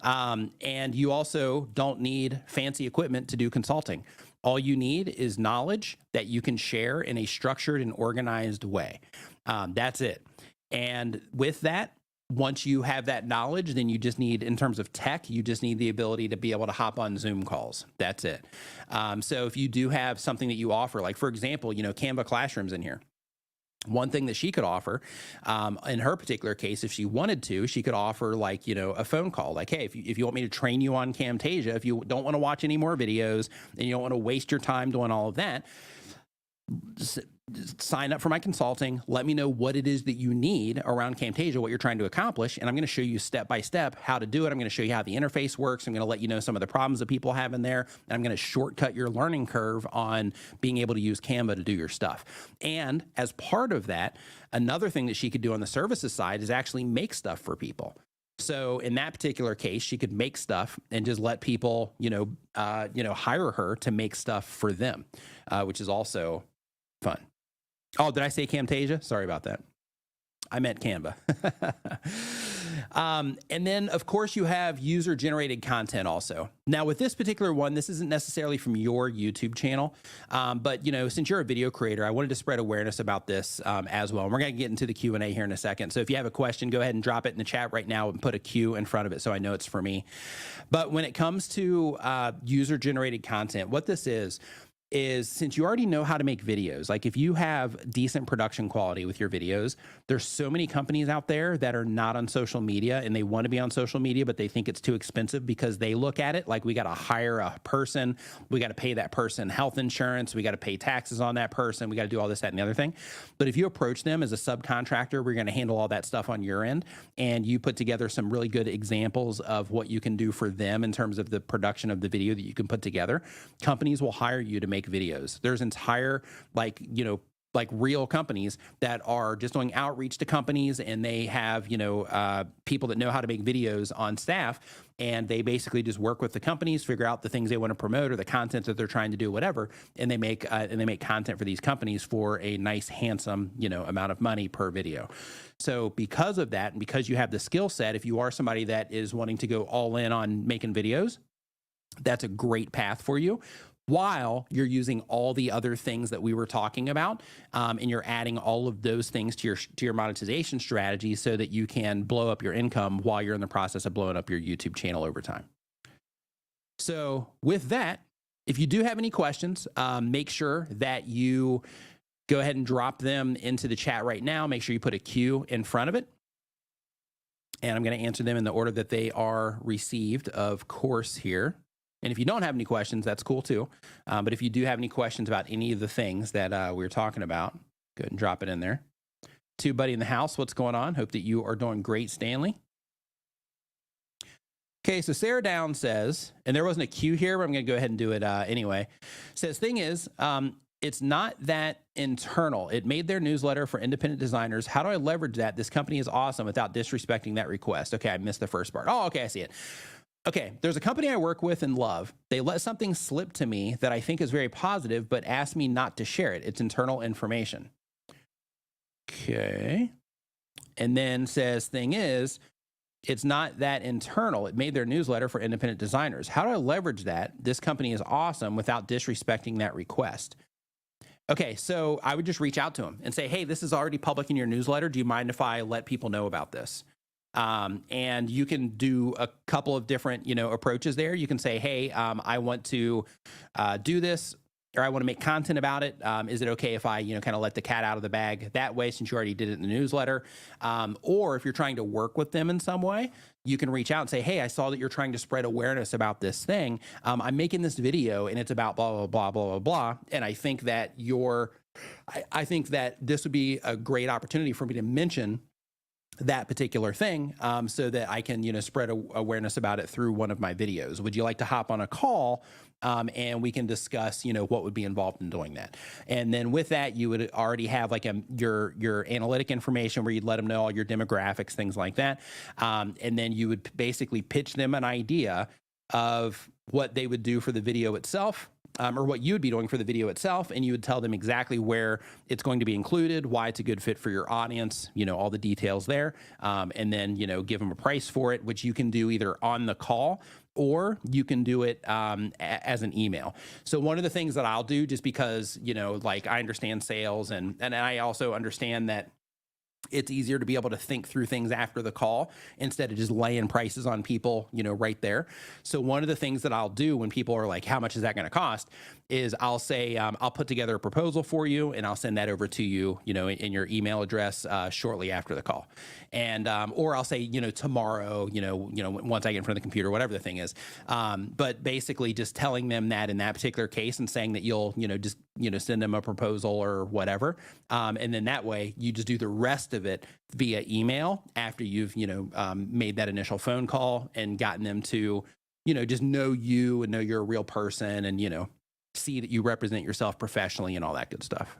And you also don't need fancy equipment to do consulting. All you need is knowledge that you can share in a structured and organized way. That's it. And with that, once you have that knowledge, then you just need, in terms of tech, you just need the ability to be able to hop on Zoom calls. That's it. So if you do have something that you offer, like for example, Canva Classroom's in here. One thing that she could offer, in her particular case, if she wanted to, she could offer like, a phone call. Like, hey, if you want me to train you on Camtasia, if you don't want to watch any more videos and you don't want to waste your time doing all of that, sign up for my consulting. Let me know what it is that you need around Camtasia, what you're trying to accomplish. And I'm going to show you step by step how to do it. I'm going to show you how the interface works. I'm going to let you know some of the problems that people have in there. And I'm going to shortcut your learning curve on being able to use Canva to do your stuff. And as part of that, another thing that she could do on the services side is actually make stuff for people. So in that particular case, she could make stuff and just let people, hire her to make stuff for them, which is also fun. Oh, did I say Camtasia? Sorry about that. I meant Canva. And then, of course, you have user-generated content also. Now, with this particular one, this isn't necessarily from your YouTube channel, but, since you're a video creator, I wanted to spread awareness about this as well. And we're going to get into the Q&A here in a second. So if you have a question, go ahead and drop it in the chat right now and put a Q in front of it so I know it's for me. But when it comes to user-generated content, what this is is since you already know how to make videos, like if you have decent production quality with your videos, there's so many companies out there that are not on social media and they want to be on social media, but they think it's too expensive because they look at it like we got to hire a person, we got to pay that person health insurance, we got to pay taxes on that person, we got to do all this, that, and the other thing. But if you approach them as a subcontractor, we're going to handle all that stuff on your end, and you put together some really good examples of what you can do for them in terms of the production of the video that you can put together, companies will hire you to make videos. There's entire like real companies that are just doing outreach to companies, and they have people that know how to make videos on staff, and they basically just work with the companies, figure out the things they want to promote or the content that they're trying to do, whatever, and they make content for these companies for a nice, handsome amount of money per video. So because of that, and because you have the skill set, if you are somebody that is wanting to go all in on making videos, that's a great path for you, while you're using all the other things that we were talking about, and you're adding all of those things to your monetization strategy so that you can blow up your income while you're in the process of blowing up your YouTube channel over time. So with that, if you do have any questions, make sure that you go ahead and drop them into the chat right now. Make sure you put a Q in front of it, and I'm going to answer them in the order that they are received, of course, here. And if you don't have any questions, that's cool too. But if you do have any questions about any of the things that we were talking about, go ahead and drop it in there. To Buddy in the house, what's going on? Hope that you are doing great, Stanley. Okay, so Sarah Down says, and there wasn't a Q here, but I'm going to go ahead and do it anyway. Says, thing is, it's not that internal. It made their newsletter for independent designers. How do I leverage that? This company is awesome without disrespecting that request. Okay, I missed the first part. Oh, okay, I see it. Okay, there's a company I work with and love. They let something slip to me that I think is very positive, but asked me not to share it. It's internal information. Okay. And then says, thing is, it's not that internal. It made their newsletter for independent designers. How do I leverage that? This company is awesome without disrespecting that request. Okay, so I would just reach out to them and say, hey, this is already public in your newsletter. Do you mind if I let people know about this? And you can do a couple of different, approaches there. You can say, hey, I want to do this, or I want to make content about it. Is it okay if I, kind of let the cat out of the bag that way, since you already did it in the newsletter? Or if you're trying to work with them in some way, you can reach out and say, hey, I saw that you're trying to spread awareness about this thing. I'm making this video and it's about blah, blah, blah, blah, blah, blah. And I think that I think that this would be a great opportunity for me to mention that particular thing, so that I can, spread awareness about it through one of my videos. Would you like to hop on a call, and we can discuss, what would be involved in doing that? And then with that, you would already have like your analytic information where you'd let them know all your demographics, things like that. And then you would basically pitch them an idea of what they would do for the video itself, or what you would be doing for the video itself, and you would tell them exactly where it's going to be included, why it's a good fit for your audience, all the details there, and then, give them a price for it, which you can do either on the call or you can do it as an email. So one of the things that I'll do, just because, like I understand sales and I also understand that it's easier to be able to think through things after the call instead of just laying prices on people, right there. So one of the things that I'll do when people are like, how much is that going to cost, is I'll say, I'll put together a proposal for you and I'll send that over to you, in your email address shortly after the call. And, or I'll say, tomorrow, once I get in front of the computer, whatever the thing is. But basically just telling them that in that particular case and saying that you'll, just, send them a proposal or whatever. And then that way you just do the rest of it via email after you've, made that initial phone call and gotten them to, just know you and know you're a real person and, see that you represent yourself professionally and all that good stuff.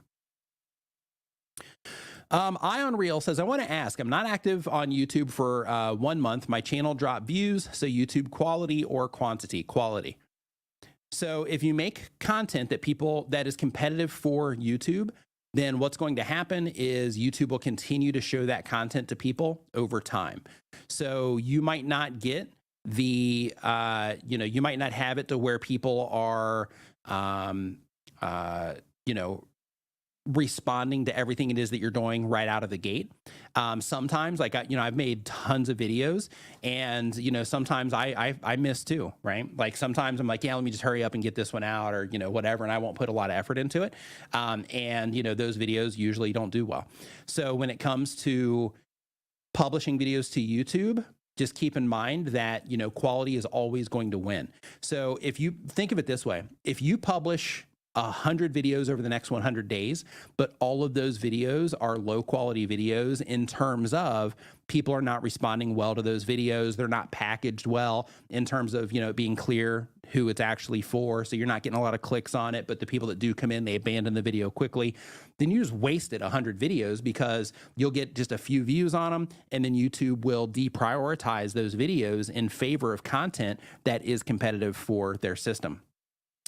Ion Real says, I want to ask, I'm not active on YouTube for 1 month. My channel dropped views. So YouTube quality or quantity? Quality. So if you make content that is competitive for YouTube, then what's going to happen is YouTube will continue to show that content to people over time. So you might not get you might not have it to where people are, responding to everything it is that you're doing right out of the gate. Sometimes like, I've made tons of videos and, sometimes I miss too, right? Like sometimes I'm like, yeah, let me just hurry up and get this one out or, whatever. And I won't put a lot of effort into it. And, those videos usually don't do well. So when it comes to publishing videos to YouTube, just keep in mind that, quality is always going to win. So if you think of it this way, if you publish 100 videos over the next 100 days, but all of those videos are low quality videos in terms of people are not responding well to those videos. They're not packaged well in terms of, being clear who it's actually for. So you're not getting a lot of clicks on it, but the people that do come in, they abandon the video quickly. Then you just wasted 100 videos because you'll get just a few views on them. And then YouTube will deprioritize those videos in favor of content that is competitive for their system,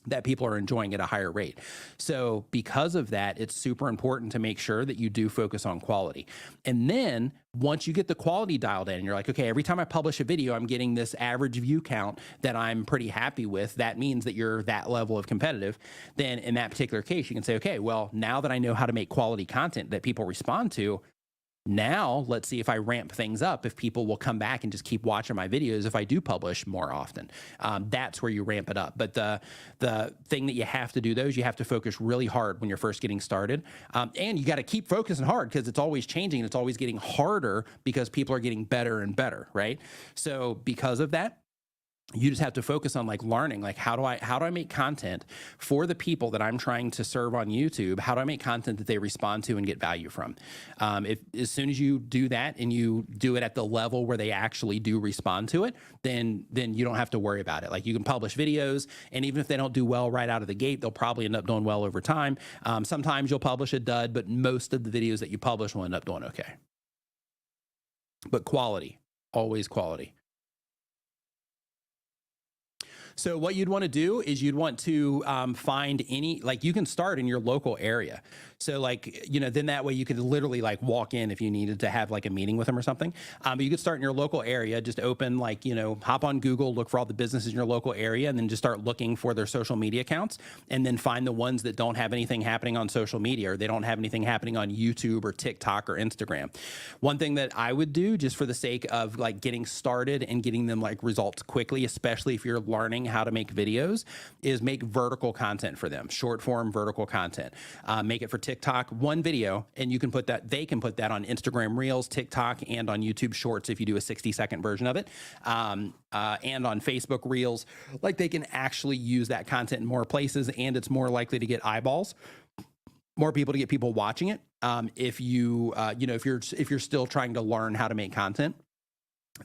that people are enjoying at a higher rate. So because of that, it's super important to make sure that you do focus on quality. And then once you get the quality dialed in and you're like, okay, every time I publish a video, I'm getting this average view count that I'm pretty happy with. That means that you're that level of competitive. Then in that particular case, you can say, okay, well, now that I know how to make quality content that people respond to, now let's see if I ramp things up, if people will come back and just keep watching my videos if I do publish more often. That's where you ramp it up. But the thing that you have to do, you have to focus really hard when you're first getting started. And you got to keep focusing hard because it's always changing and it's always getting harder because people are getting better and better, right? So because of that, you just have to focus on like learning, like how do I make content for the people that I'm trying to serve on YouTube? How do I make content that they respond to and get value from? If as soon as you do that and you do it at the level where they actually do respond to it, then you don't have to worry about it. Like you can publish videos, and even if they don't do well right out of the gate, they'll probably end up doing well over time. Sometimes you'll publish a dud, but most of the videos that you publish will end up doing okay. But quality, always quality. So what you'd want to do is you'd want to find any, like you can start in your local area. So like, then that way you could literally like walk in if you needed to have like a meeting with them or something. But you could start in your local area, just open like, hop on Google, look for all the businesses in your local area, and then just start looking for their social media accounts, and then find the ones that don't have anything happening on social media, or they don't have anything happening on YouTube or TikTok or Instagram. One thing that I would do just for the sake of like getting started and getting them like results quickly, especially if you're learning how to make videos, is make vertical content for them, short form vertical content. Make it for TikTok, one video, and you can put that, they can put that on Instagram Reels, TikTok, and on YouTube Shorts if you do a 60-second version of it, and on Facebook Reels. Like they can actually use that content in more places, and it's more likely to get eyeballs, more people to get people watching it. If you, if you're still trying to learn how to make content,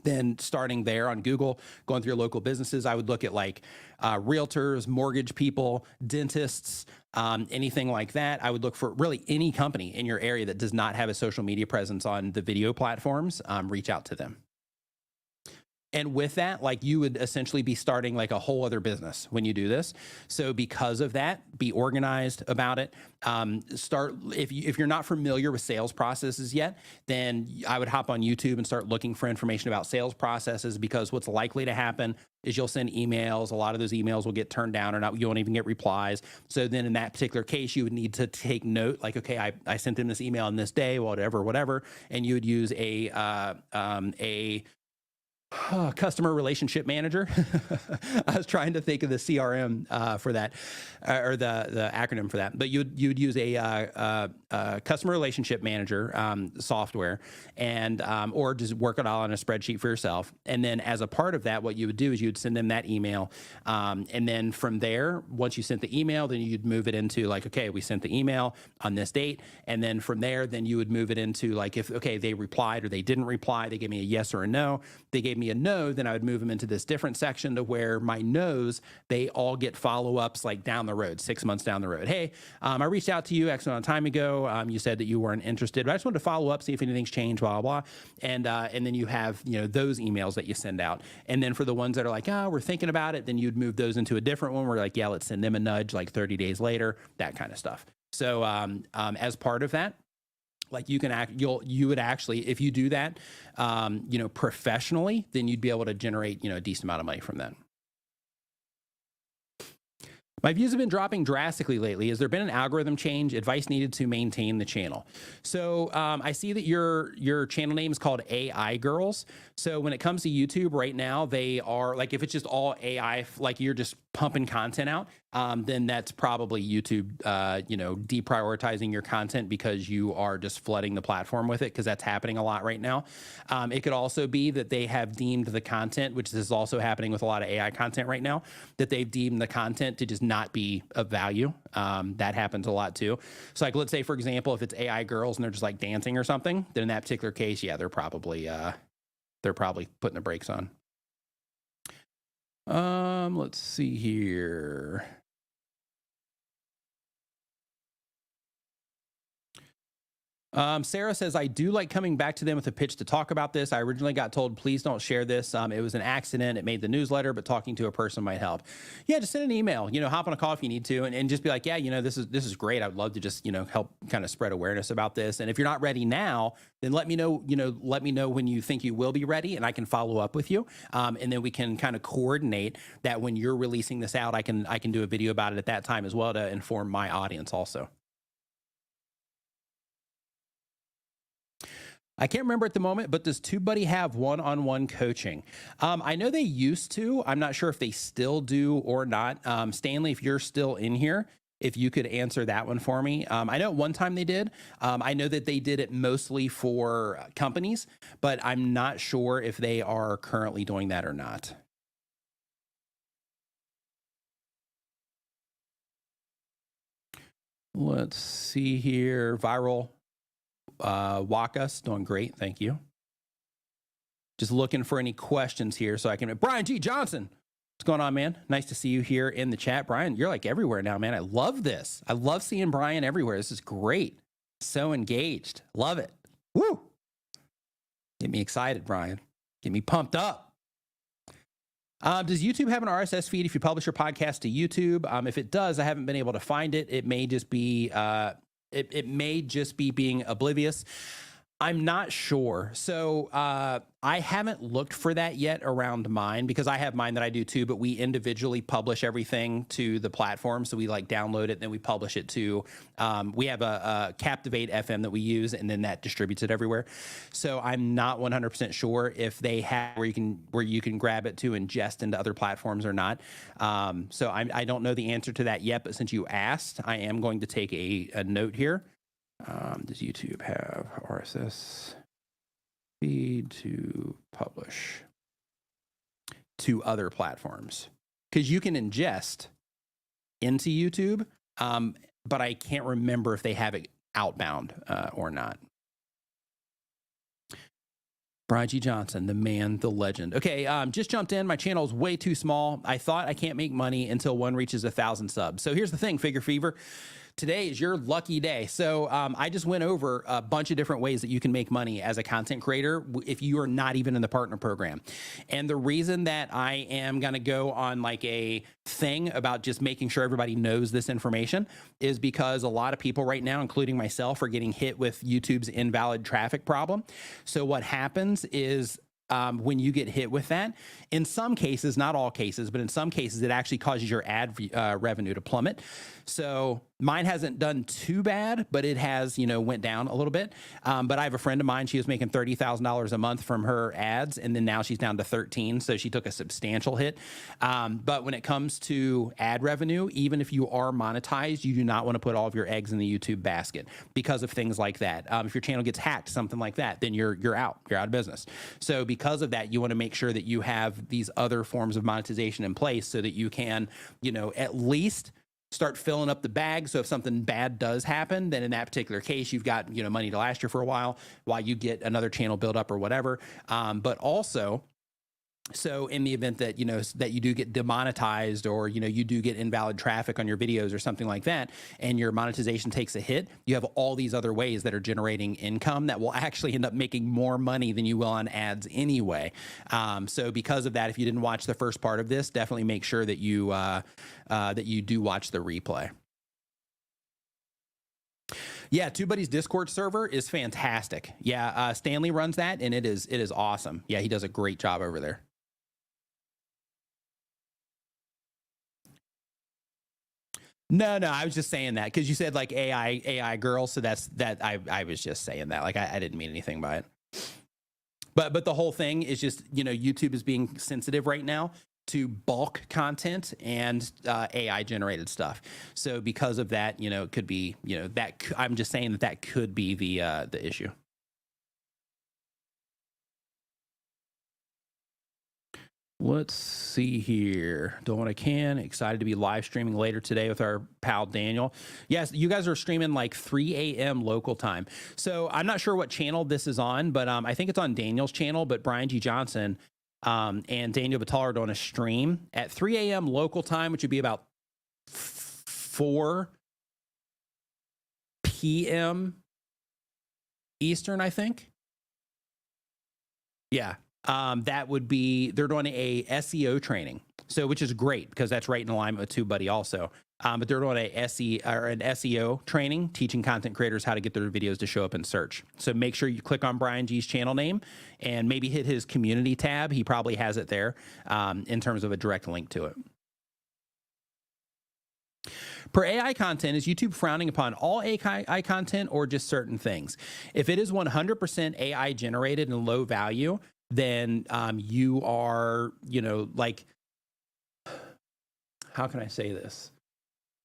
then starting there on Google, going through your local businesses, I would look at like realtors, mortgage people, dentists, anything like that. I would look for really any company in your area that does not have a social media presence on the video platforms. Reach out to them. And with that, like you would essentially be starting like a whole other business when you do this. So because of that, be organized about it. Start, if you're not familiar with sales processes yet, then I would hop on YouTube and start looking for information about sales processes, because what's likely to happen is you'll send emails. A lot of those emails will get turned down or not. You won't even get replies. So then in that particular case, you would need to take note, like, okay, I sent them this email on this day, whatever. And you would use a customer relationship manager. I was trying to think of the CRM for that, or the acronym for that. But you'd use a customer relationship manager software, and or just work it all on a spreadsheet for yourself. And then as a part of that, what you would do is you'd send them that email, and then from there, once you sent the email, then you'd move it into like, okay, we sent the email on this date, and then from there, then you would move it into like, if okay, they replied or they didn't reply, they gave me a yes or a no. They gave me a no, then I would move them into this different section to where my no's, they all get follow-ups like down the road, 6 months down the road. Hey, I reached out to you X amount of time ago. You said that you weren't interested, but I just wanted to follow up, see if anything's changed, blah, blah, blah. And then you have, those emails that you send out. And then for the ones that are like, we're thinking about it, then you'd move those into a different one where like, yeah, let's send them a nudge like 30 days later, that kind of stuff. So as part of that, like you would actually, if you do that, professionally, then you'd be able to generate, a decent amount of money from that. My views have been dropping drastically lately. Has there been an algorithm change? Advice needed to maintain the channel. So I see that your channel name is called AI Girls. So when it comes to YouTube right now, they are like, if it's just all AI, like you're just pumping content out, then that's probably YouTube, deprioritizing your content because you are just flooding the platform with it, because that's happening a lot right now. It could also be that they have deemed the content, which is also happening with a lot of AI content right now, that they've deemed the content to just not be of value. That happens a lot too. So like, let's say for example, if it's AI girls and they're just like dancing or something, then in that particular case, yeah, they're probably putting the brakes on. Let's see here. Sarah says, I do like coming back to them with a pitch to talk about this. I originally got told, please don't share this. It was an accident. It made the newsletter, but talking to a person might help. Yeah, just send an email, hop on a call if you need to, and just be like, yeah, this is great. I'd love to just, help kind of spread awareness about this. And if you're not ready now, then let me know when you think you will be ready, and I can follow up with you. And then we can kind of coordinate that when you're releasing this out, I can do a video about it at that time as well to inform my audience also. I can't remember at the moment, but does TubeBuddy have one-on-one coaching? I know they used to. I'm not sure if they still do or not. Stanley, if you're still in here, if you could answer that one for me. I know at one time they did. I know that they did it mostly for companies, but I'm not sure if they are currently doing that or not. Let's see here. Viral Wakas, doing great. Thank you. Just looking for any questions here so I can. Brian G. Johnson, what's going on, man? Nice to see you here in the chat. Brian, you're like everywhere now, man. I love this. I love seeing Brian everywhere. This is great. So engaged. Love it. Woo. Get me excited, Brian. Get me pumped up. Does YouTube have an RSS feed if you publish your podcast to YouTube? If it does, I haven't been able to find it. It may just be it may just be being oblivious. I'm not sure. So I haven't looked for that yet around mine, because I have mine that I do too, but we individually publish everything to the platform. So we like download it, and then we publish it to, we have a Captivate FM that we use, and then that distributes it everywhere. So I'm not 100% sure if they have where you can grab it to ingest into other platforms or not. So I don't know the answer to that yet, but since you asked, I am going to take a note here. Does YouTube have RSS feed to publish to other platforms? Because you can ingest into YouTube, but I can't remember if they have it outbound or not. Brian G. Johnson, the man, the legend. Okay, just jumped in. My channel is way too small. I thought I can't make money until one reaches 1,000 subs. So here's the thing, Figure Fever. Today is your lucky day. So I just went over a bunch of different ways that you can make money as a content creator if you are not even in the partner program. And the reason that I am going to go on like a thing about just making sure everybody knows this information is because a lot of people right now, including myself, are getting hit with YouTube's invalid traffic problem. So what happens is when you get hit with that, in some cases, not all cases, but in some cases, it actually causes your ad revenue to plummet. So mine hasn't done too bad, but it has, went down a little bit. But I have a friend of mine, she was making $30,000 a month from her ads, and then now she's down to 13. So she took a substantial hit. But when it comes to ad revenue, even if you are monetized, you do not want to put all of your eggs in the YouTube basket because of things like that. If your channel gets hacked, something like that, then you're out of business. So because of that, you want to make sure that you have these other forms of monetization in place so that you can, at least start filling up the bag. So if something bad does happen, then in that particular case, you've got, money to last you for a while you get another channel built up or whatever. But also, so in the event that, that you do get demonetized or, you do get invalid traffic on your videos or something like that, and your monetization takes a hit, you have all these other ways that are generating income that will actually end up making more money than you will on ads anyway. So because of that, if you didn't watch the first part of this, definitely make sure that you do watch the replay. Yeah, TubeBuddy's Discord server is fantastic. Yeah, Stanley runs that, and it is awesome. Yeah, he does a great job over there. No, no, I was just saying that because you said like AI girl, so I was just saying that. Like I didn't mean anything by it. But the whole thing is just, YouTube is being sensitive right now to bulk content and AI generated stuff. So because of that, it could be, I'm just saying that could be the issue. Let's see here. Doing what I can. Excited to be live streaming later today with our pal Daniel. Yes, you guys are streaming like 3 a.m. local time. So I'm not sure what channel this is on, but I think it's on Daniel's channel. But Brian G. Johnson and Daniel Battal are doing a stream at 3 a.m. local time, which would be about 4 p.m. Eastern, I think. Yeah. That would be, they're doing a SEO training. So, which is great because that's right in alignment with TubeBuddy also. But they're doing an SEO training, teaching content creators how to get their videos to show up in search. So make sure you click on Brian G's channel name and maybe hit his community tab. He probably has it there in terms of a direct link to it. Per AI content, is YouTube frowning upon all AI content or just certain things? If it is 100% AI generated and low value, then you are, like, how can I say this?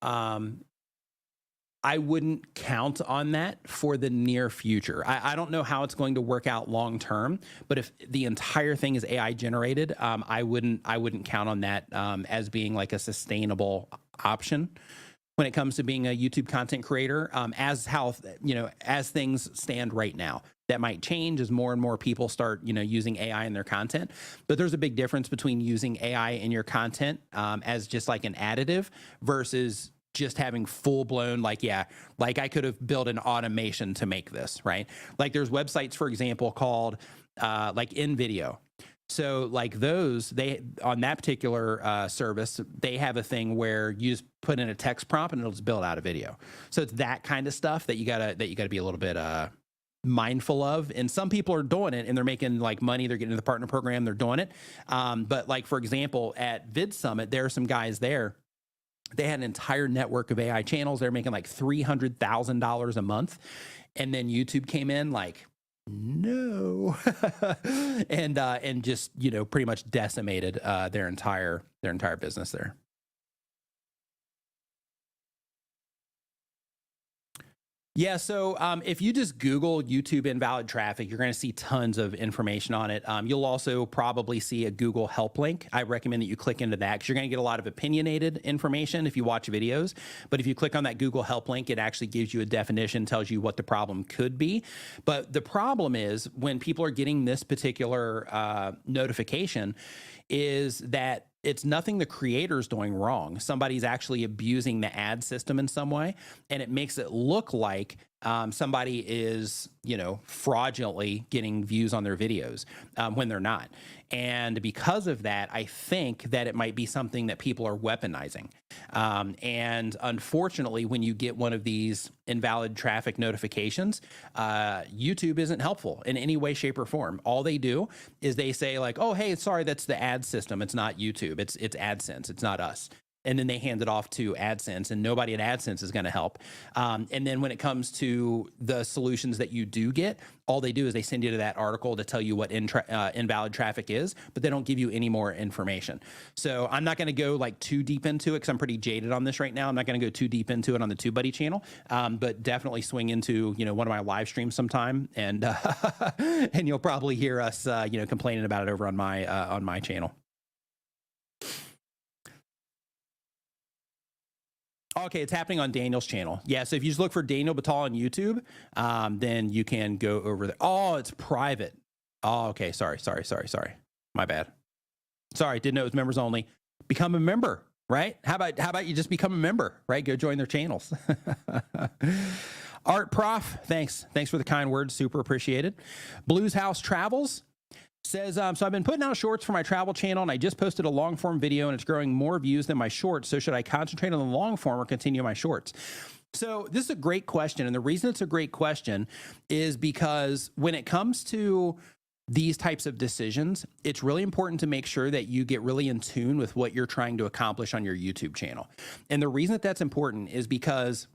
I wouldn't count on that for the near future. I don't know how it's going to work out long term, but if the entire thing is AI generated, I wouldn't count on that as being like a sustainable option when it comes to being a YouTube content creator, as things stand right now. That might change as more and more people start, using AI in their content. But there's a big difference between using AI in your content as just like an additive versus just having full blown, like I could have built an automation to make this, right? Like there's websites, for example, called like InVideo. So like those, on that particular service, they have a thing where you just put in a text prompt and it'll just build out a video. So it's that kind of stuff that you gotta be a little bit mindful of. And some people are doing it and they're making like money. They're getting into the partner program. They're doing it. But like, for example, at Vid Summit, there are some guys there. They had an entire network of AI channels. They're making like $300,000 a month. And then YouTube came in like, no, and just, pretty much decimated their entire business there. Yeah, so if you just Google YouTube invalid traffic, you're going to see tons of information on it. You'll also probably see a Google help link. I recommend that you click into that because you're going to get a lot of opinionated information if you watch videos. But if you click on that Google help link, it actually gives you a definition, tells you what the problem could be. But the problem is when people are getting this particular notification is that it's nothing the creator's doing wrong. Somebody's actually abusing the ad system in some way, and it makes it look like somebody is, fraudulently getting views on their videos when they're not. And because of that, I think that it might be something that people are weaponizing. And unfortunately, when you get one of these invalid traffic notifications, YouTube isn't helpful in any way, shape, or form. All they do is they say like, oh, hey, sorry, that's the ad system. It's not YouTube. It's AdSense. It's not us. And then they hand it off to AdSense, and nobody at AdSense is going to help. And then when it comes to the solutions that you do get, all they do is they send you to that article to tell you what invalid traffic is, but they don't give you any more information. So I'm not going to go like too deep into it because I'm pretty jaded on this right now. I'm not going to go too deep into it on the TubeBuddy channel, but definitely swing into one of my live streams sometime, and and you'll probably hear us complaining about it over on my channel. Okay, it's happening on Daniel's channel. Yeah, so if you just look for Daniel Battal on YouTube, then you can go over there. Oh, it's private. Oh, okay, sorry. My bad. Sorry, didn't know it was members only. Become a member, right? How about you just become a member, right? Go join their channels. Art Prof, thanks for the kind words, super appreciated. Blues House Travels says, so I've been putting out shorts for my travel channel, and I just posted a long form video, and it's growing more views than my shorts. So should I concentrate on the long form or continue my shorts? So this is a great question. And the reason it's a great question is because when it comes to these types of decisions, it's really important to make sure that you get really in tune with what you're trying to accomplish on your YouTube channel. And the reason that that's important is because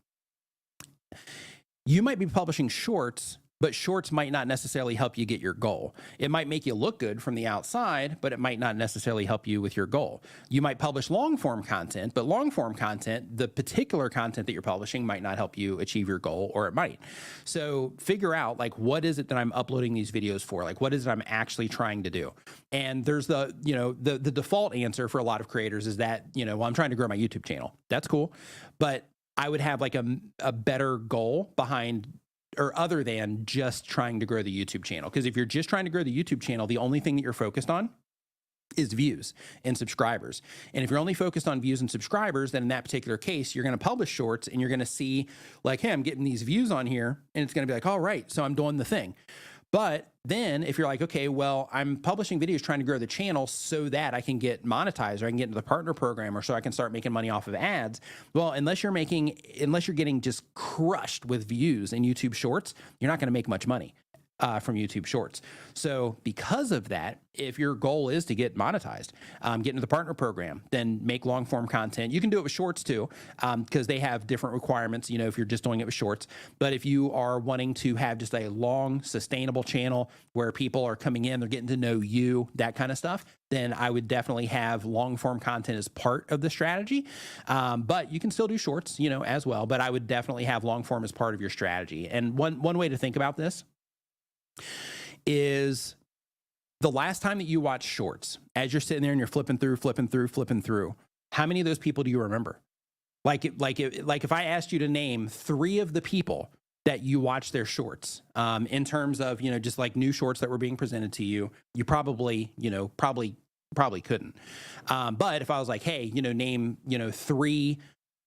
you might be publishing shorts, but shorts might not necessarily help you get your goal. It might make you look good from the outside, but it might not necessarily help you with your goal. You might publish long form content, but long form content, the particular content that you're publishing might not help you achieve your goal, or it might. So figure out, like, what is it that I'm uploading these videos for? Like, what is it I'm actually trying to do? And there's the default answer for a lot of creators is that, well, I'm trying to grow my YouTube channel. That's cool. But I would have like a better goal behind, or other than just trying to grow the YouTube channel. Because if you're just trying to grow the YouTube channel, the only thing that you're focused on is views and subscribers. And if you're only focused on views and subscribers, then in that particular case, you're going to publish shorts and you're going to see like, hey, I'm getting these views on here. And it's going to be like, all right, so I'm doing the thing. But then if you're like, okay, well, I'm publishing videos trying to grow the channel so that I can get monetized, or I can get into the partner program, or so I can start making money off of ads. Well, unless you're getting just crushed with views in YouTube shorts, you're not going to make much money from YouTube shorts. So because of that, if your goal is to get monetized, get into the partner program, then make long form content. You can do it with shorts too, because they have different requirements, if you're just doing it with shorts. But if you are wanting to have just a long, sustainable channel where people are coming in, they're getting to know you, that kind of stuff, then I would definitely have long form content as part of the strategy. But you can still do shorts, as well. But I would definitely have long form as part of your strategy. And one way to think about this is the last time that you watch shorts, as you're sitting there and you're flipping through, how many of those people do you remember? Like if I asked you to name 3 of the people that you watch their shorts, in terms of, just like new shorts that were being presented to you, you probably couldn't. But if I was like, hey, name, 3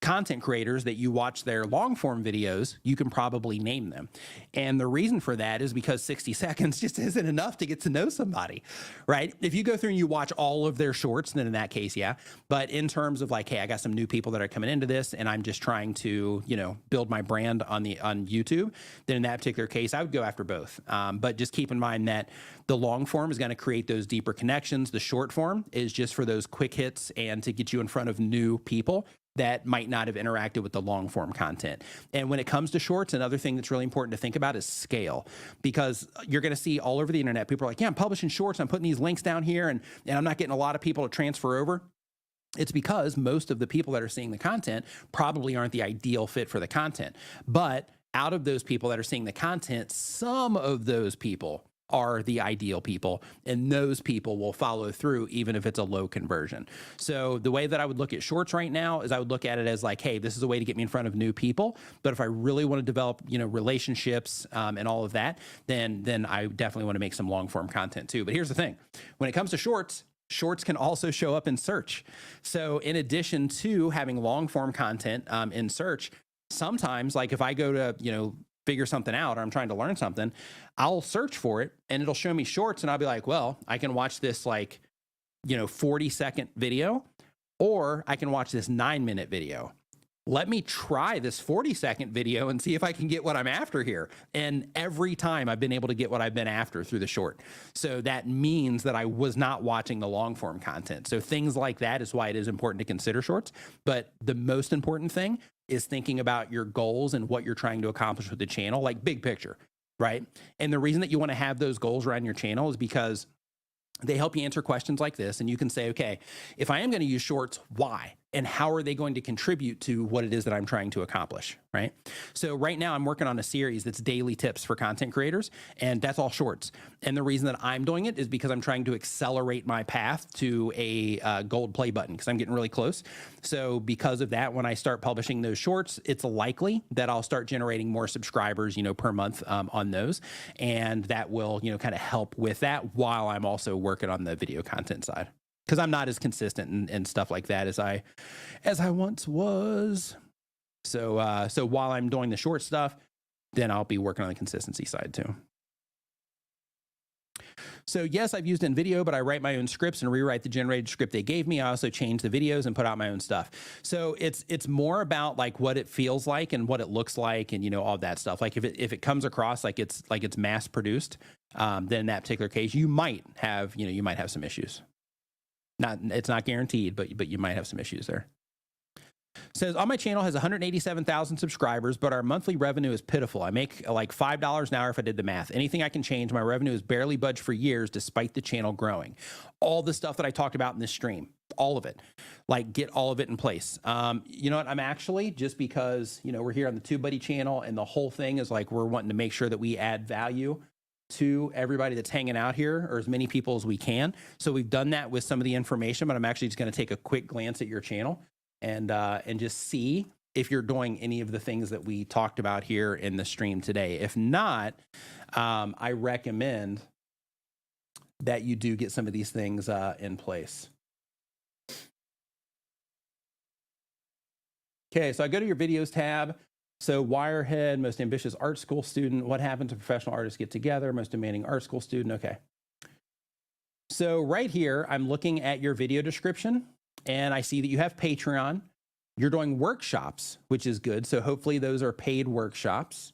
content creators that you watch their long form videos, you can probably name them. And the reason for that is because 60 seconds just isn't enough to get to know somebody, right? If you go through and you watch all of their shorts, then in that case, yeah. But in terms of like, hey, I got some new people that are coming into this and I'm just trying to, build my brand on YouTube, then in that particular case, I would go after both. But just keep in mind that the long form is going to create those deeper connections. The short form is just for those quick hits and to get you in front of new people that might not have interacted with the long form content. And when it comes to shorts, another thing that's really important to think about is scale, because you're going to see all over the internet, people are like, yeah, I'm publishing shorts, I'm putting these links down here, and I'm not getting a lot of people to transfer over. It's because most of the people that are seeing the content probably aren't the ideal fit for the content. But out of those people that are seeing the content, some of those people are the ideal people, and those people will follow through even if it's a low conversion. So the way that I would look at shorts right now is I would look at it as like, hey, this is a way to get me in front of new people. But if I really want to develop, relationships and all of that, then I definitely want to make some long form content too. But here's the thing, when it comes to shorts can also show up in search. So in addition to having long form content in search, sometimes, like if I go to, figure something out, or I'm trying to learn something, I'll search for it and it'll show me shorts, and I'll be like, well, I can watch this 40-second video, or I can watch this 9-minute video. Let me try this 40-second video and see if I can get what I'm after here. And every time I've been able to get what I've been after through the short. So that means that I was not watching the long form content. So things like that is why it is important to consider shorts. But the most important thing is thinking about your goals and what you're trying to accomplish with the channel, like big picture, right? And the reason that you want to have those goals around your channel is because they help you answer questions like this. And you can say, okay, if I am going to use shorts, why? And how are they going to contribute to what it is that I'm trying to accomplish, right? So right now I'm working on a series that's daily tips for content creators, and that's all shorts. And the reason that I'm doing it is because I'm trying to accelerate my path to a gold play button, because I'm getting really close. So because of that, when I start publishing those shorts, it's likely that I'll start generating more subscribers, per month on those. And that will, kind of help with that while I'm also working on the video content side. Because I'm not as consistent and stuff like that as I once was. So while I'm doing the short stuff, then I'll be working on the consistency side too. So yes, I've used InVideo, but I write my own scripts and rewrite the generated script they gave me. I also change the videos and put out my own stuff. So it's more about like what it feels like and what it looks like, and all that stuff. Like if it comes across like it's mass produced, then in that particular case, you might have some issues. It's not guaranteed, but you might have some issues there. Says, on my channel has 187,000 subscribers, but our monthly revenue is pitiful. I make like $5 an hour if I did the math. Anything I can change, my revenue has barely budged for years despite the channel growing. All the stuff that I talked about in this stream, all of it, like get all of it in place. You know what? I'm actually, just because, we're here on the TubeBuddy channel and the whole thing is like, we're wanting to make sure that we add value to everybody that's hanging out here, or as many people as we can. So we've done that with some of the information, but I'm actually just going to take a quick glance at your channel and just see if you're doing any of the things that we talked about here in the stream today. If not, I recommend that you do get some of these things in place. Okay, so I go to your videos tab. So Wirehead, most ambitious art school student. What happens to professional artists get together? Most demanding art school student. Okay. So right here, I'm looking at your video description, and I see that you have Patreon. You're doing workshops, which is good. So hopefully those are paid workshops.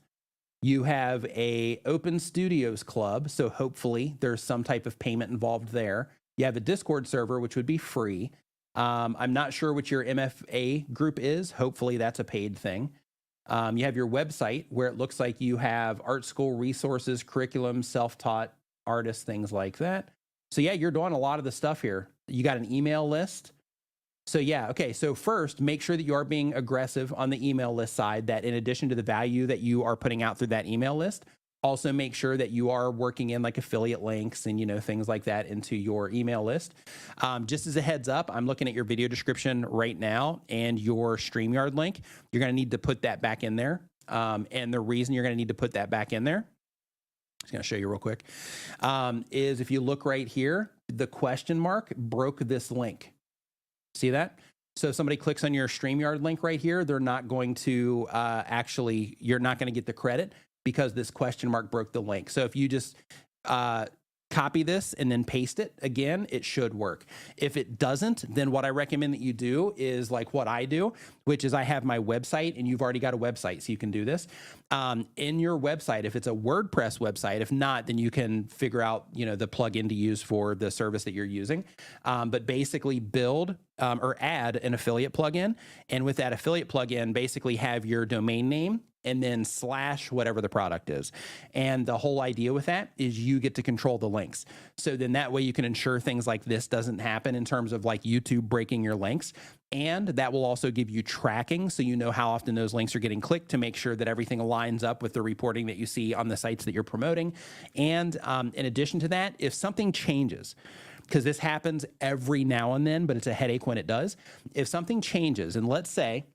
You have a Open Studios Club. So hopefully there's some type of payment involved there. You have a Discord server, which would be free. I'm not sure what your MFA group is. Hopefully that's a paid thing. You have your website where it looks like you have art school resources, curriculum, self-taught artists, things like that. So yeah, you're doing a lot of the stuff here. You got an email list. So yeah, okay. So first, make sure that you are being aggressive on the email list side, that in addition to the value that you are putting out through that email list, also make sure that you are working in like affiliate links and, things like that into your email list. Just as a heads up, I'm looking at your video description right now and your StreamYard link. You're going to need to put that back in there. And the reason you're going to need to put that back in there, I'm just going to show you real quick, is if you look right here, the question mark broke this link. See that? So if somebody clicks on your StreamYard link right here, they're not going to you're not going to get the credit because this question mark broke the link. So if you just copy this and then paste it again, it should work. If it doesn't, then what I recommend that you do is like what I do, which is I have my website, and you've already got a website, so you can do this. In your website, if it's a WordPress website, if not, then you can figure out, the plugin to use for the service that you're using. But basically build or add an affiliate plugin. And with that affiliate plugin, basically have your domain name and then / whatever the product is. And the whole idea with that is you get to control the links. So then that way you can ensure things like this doesn't happen in terms of like YouTube breaking your links. And that will also give you tracking, so you know how often those links are getting clicked to make sure that everything aligns up with the reporting that you see on the sites that you're promoting. And in addition to that, if something changes, because this happens every now and then, but it's a headache when it does. If something changes, and let's say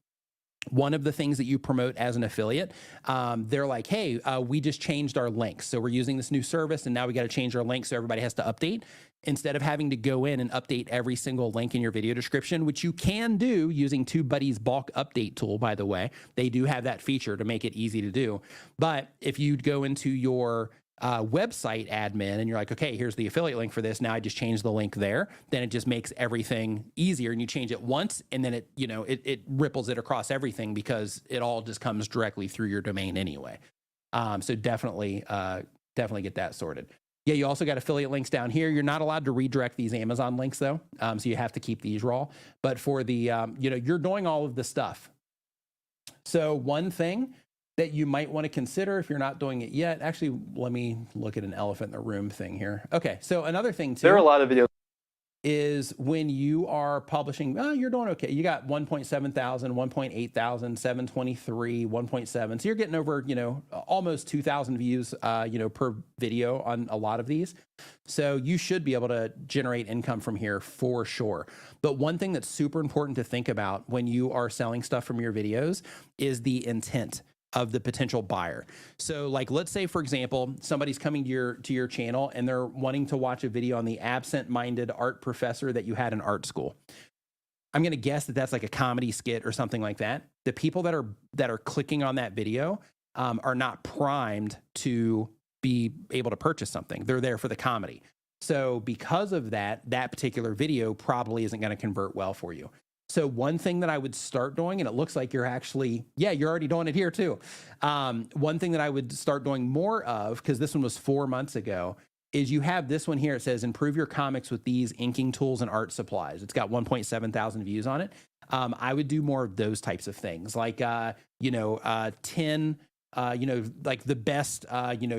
one of the things that you promote as an affiliate, they're like, hey, we just changed our links. So we're using this new service, and now we got to change our links, so everybody has to update. Instead of having to go in and update every single link in your video description, which you can do using TubeBuddy's bulk update tool, by the way. They do have that feature to make it easy to do. But if you go into your website admin and you're like, okay, here's the affiliate link for this, now I just changed the link there, then it just makes everything easier. And you change it once, and then it ripples it across everything because it all just comes directly through your domain anyway. So definitely get that sorted. Yeah, you also got affiliate links down here. You're not allowed to redirect these Amazon links though. So you have to keep these raw. But for the, you're doing all of the stuff. So one thing that you might want to consider if you're not doing it yet, actually, let me look at an elephant in the room thing here. Okay, so another thing too. There are a lot of videos. Is when you are publishing, you're doing okay. You got 1.7 thousand, 1.8 thousand, 723, 1.7. So you're getting over, almost 2,000 views, per video on a lot of these. So you should be able to generate income from here for sure. But one thing that's super important to think about when you are selling stuff from your videos is the intent of the potential buyer. So like, let's say, for example, somebody's coming to your channel and they're wanting to watch a video on the absent-minded art professor that you had in art school. I'm going to guess that that's like a comedy skit or something like that. The people that are clicking on that video are not primed to be able to purchase something. They're there for the comedy. So because of that, that particular video probably isn't going to convert well for you. So one thing that I would start doing, and it looks like you're actually, yeah, you're already doing it here too. One thing that I would start doing more of, because this one was 4 months ago, is you have this one here. It says, improve your comics with these inking tools and art supplies. It's got 1.7 thousand views on it. I would do more of those types of things, like, 10, like the best,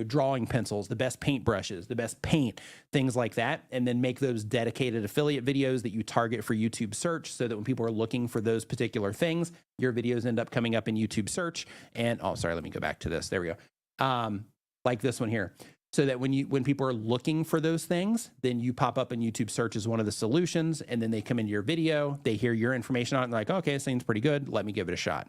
drawing pencils, the best paintbrushes, the best paint, things like that. And then make those dedicated affiliate videos that you target for YouTube search, so that when people are looking for those particular things, your videos end up coming up in YouTube search. And, oh, sorry, let me go back to this. There we go. Like this one here. So that when people are looking for those things, then you pop up in YouTube search as one of the solutions, and then they come into your video, they hear your information on it, and they're like, okay, this seems pretty good. Let me give it a shot.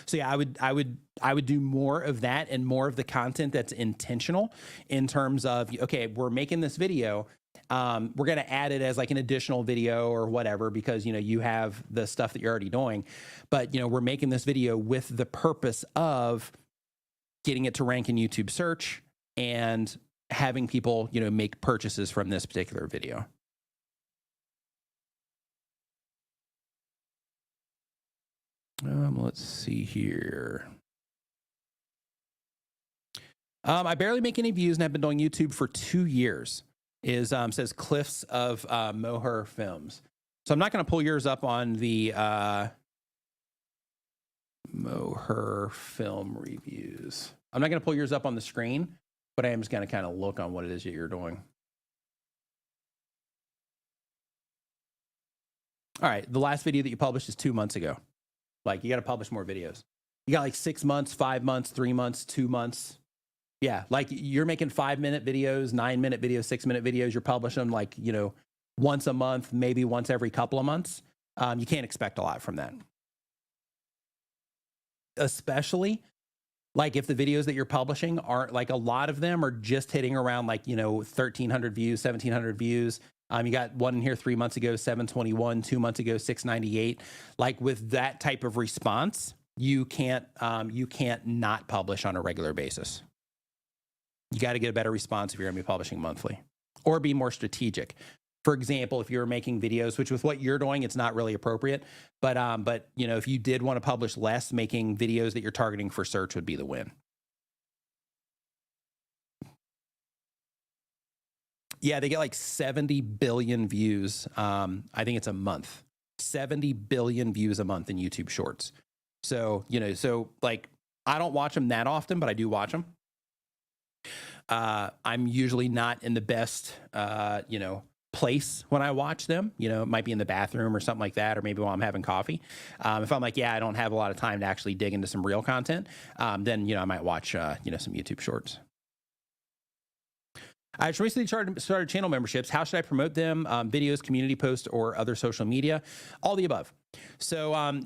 So yeah, I would do more of that, and more of the content that's intentional in terms of, okay, we're making this video. We're going to add it as like an additional video or whatever, because, you have the stuff that you're already doing, but, we're making this video with the purpose of getting it to rank in YouTube search and having people, make purchases from this particular video. Let's see here. I barely make any views and have been doing YouTube for 2 years. Says Cliffs of Moher Films. So I'm not going to pull yours up on the Moher Film Reviews. I'm not going to pull yours up on the screen, but I am just going to kind of look on what it is that you're doing. All right. The last video that you published is 2 months ago. Like, you got to publish more videos. You got like 6 months, 5 months, 3 months, 2 months. Yeah. Like, you're making 5-minute videos, 9-minute videos, 6-minute videos. You're publishing them like, once a month, maybe once every couple of months. You can't expect a lot from that. Especially like if the videos that you're publishing aren't, like, a lot of them are just hitting around like, 1,300 views, 1,700 views. You got one in here 3 months ago, 721, 2 months ago, 698. Like, with that type of response, you can't not publish on a regular basis. You got to get a better response if you're going to be publishing monthly, or be more strategic. For example, if you're making videos, which with what you're doing, it's not really appropriate, but if you did want to publish less, making videos that you're targeting for search would be the win. Yeah, they get like 70 billion views. I think it's a month. 70 billion views a month in YouTube Shorts. So, like, I don't watch them that often, but I do watch them. I'm usually not in the best, place when I watch them. It might be in the bathroom or something like that, or maybe while I'm having coffee. If I'm like, yeah, I don't have a lot of time to actually dig into some real content, then, I might watch, some YouTube Shorts. I just recently started channel memberships. How should I promote them? Videos, community posts, or other social media? All the above. So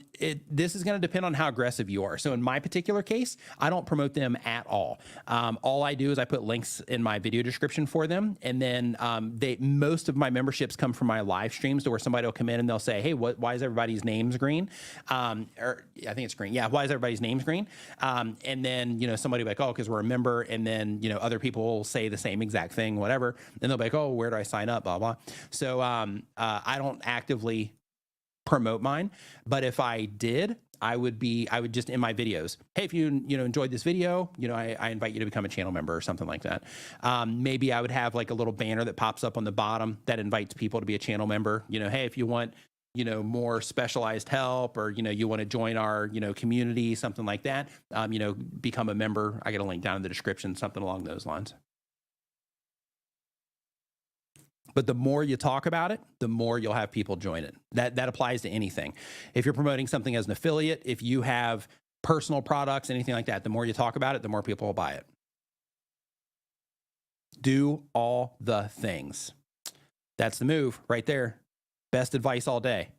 this is going to depend on how aggressive you are. So in my particular case, I don't promote them at all. All I do is I put links in my video description for them. And then most of my memberships come from my live streams, to where somebody will come in and they'll say, hey, why is everybody's names green? Or I think it's green. Yeah, why is everybody's names green? And then, somebody will be like, oh, because we're a member. And then, other people will say the same exact thing, whatever. And they'll be like, oh, where do I sign up? Blah, blah. So I don't actively promote mine, but if I did, I would just in my videos, hey, if you enjoyed this video, I invite you to become a channel member or something like that. Maybe I would have like a little banner that pops up on the bottom that invites people to be a channel member. Hey, if you want, more specialized help, or, you want to join our, community, something like that, become a member. I get a link down in the description, something along those lines. But the more you talk about it, the more you'll have people join it. That applies to anything. If you're promoting something as an affiliate, if you have personal products, anything like that, the more you talk about it, the more people will buy it. Do all the things. That's the move right there. Best advice all day.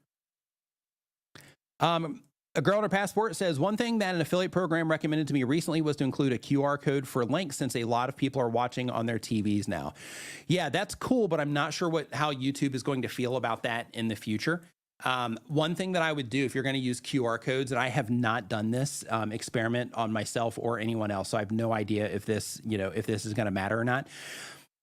A girl on her passport says, one thing that an affiliate program recommended to me recently was to include a QR code for links, since a lot of people are watching on their TVs now. Yeah, that's cool, but I'm not sure how YouTube is going to feel about that in the future. One thing that I would do if you're going to use QR codes, and I have not done this experiment on myself or anyone else, so I have no idea if this is going to matter or not.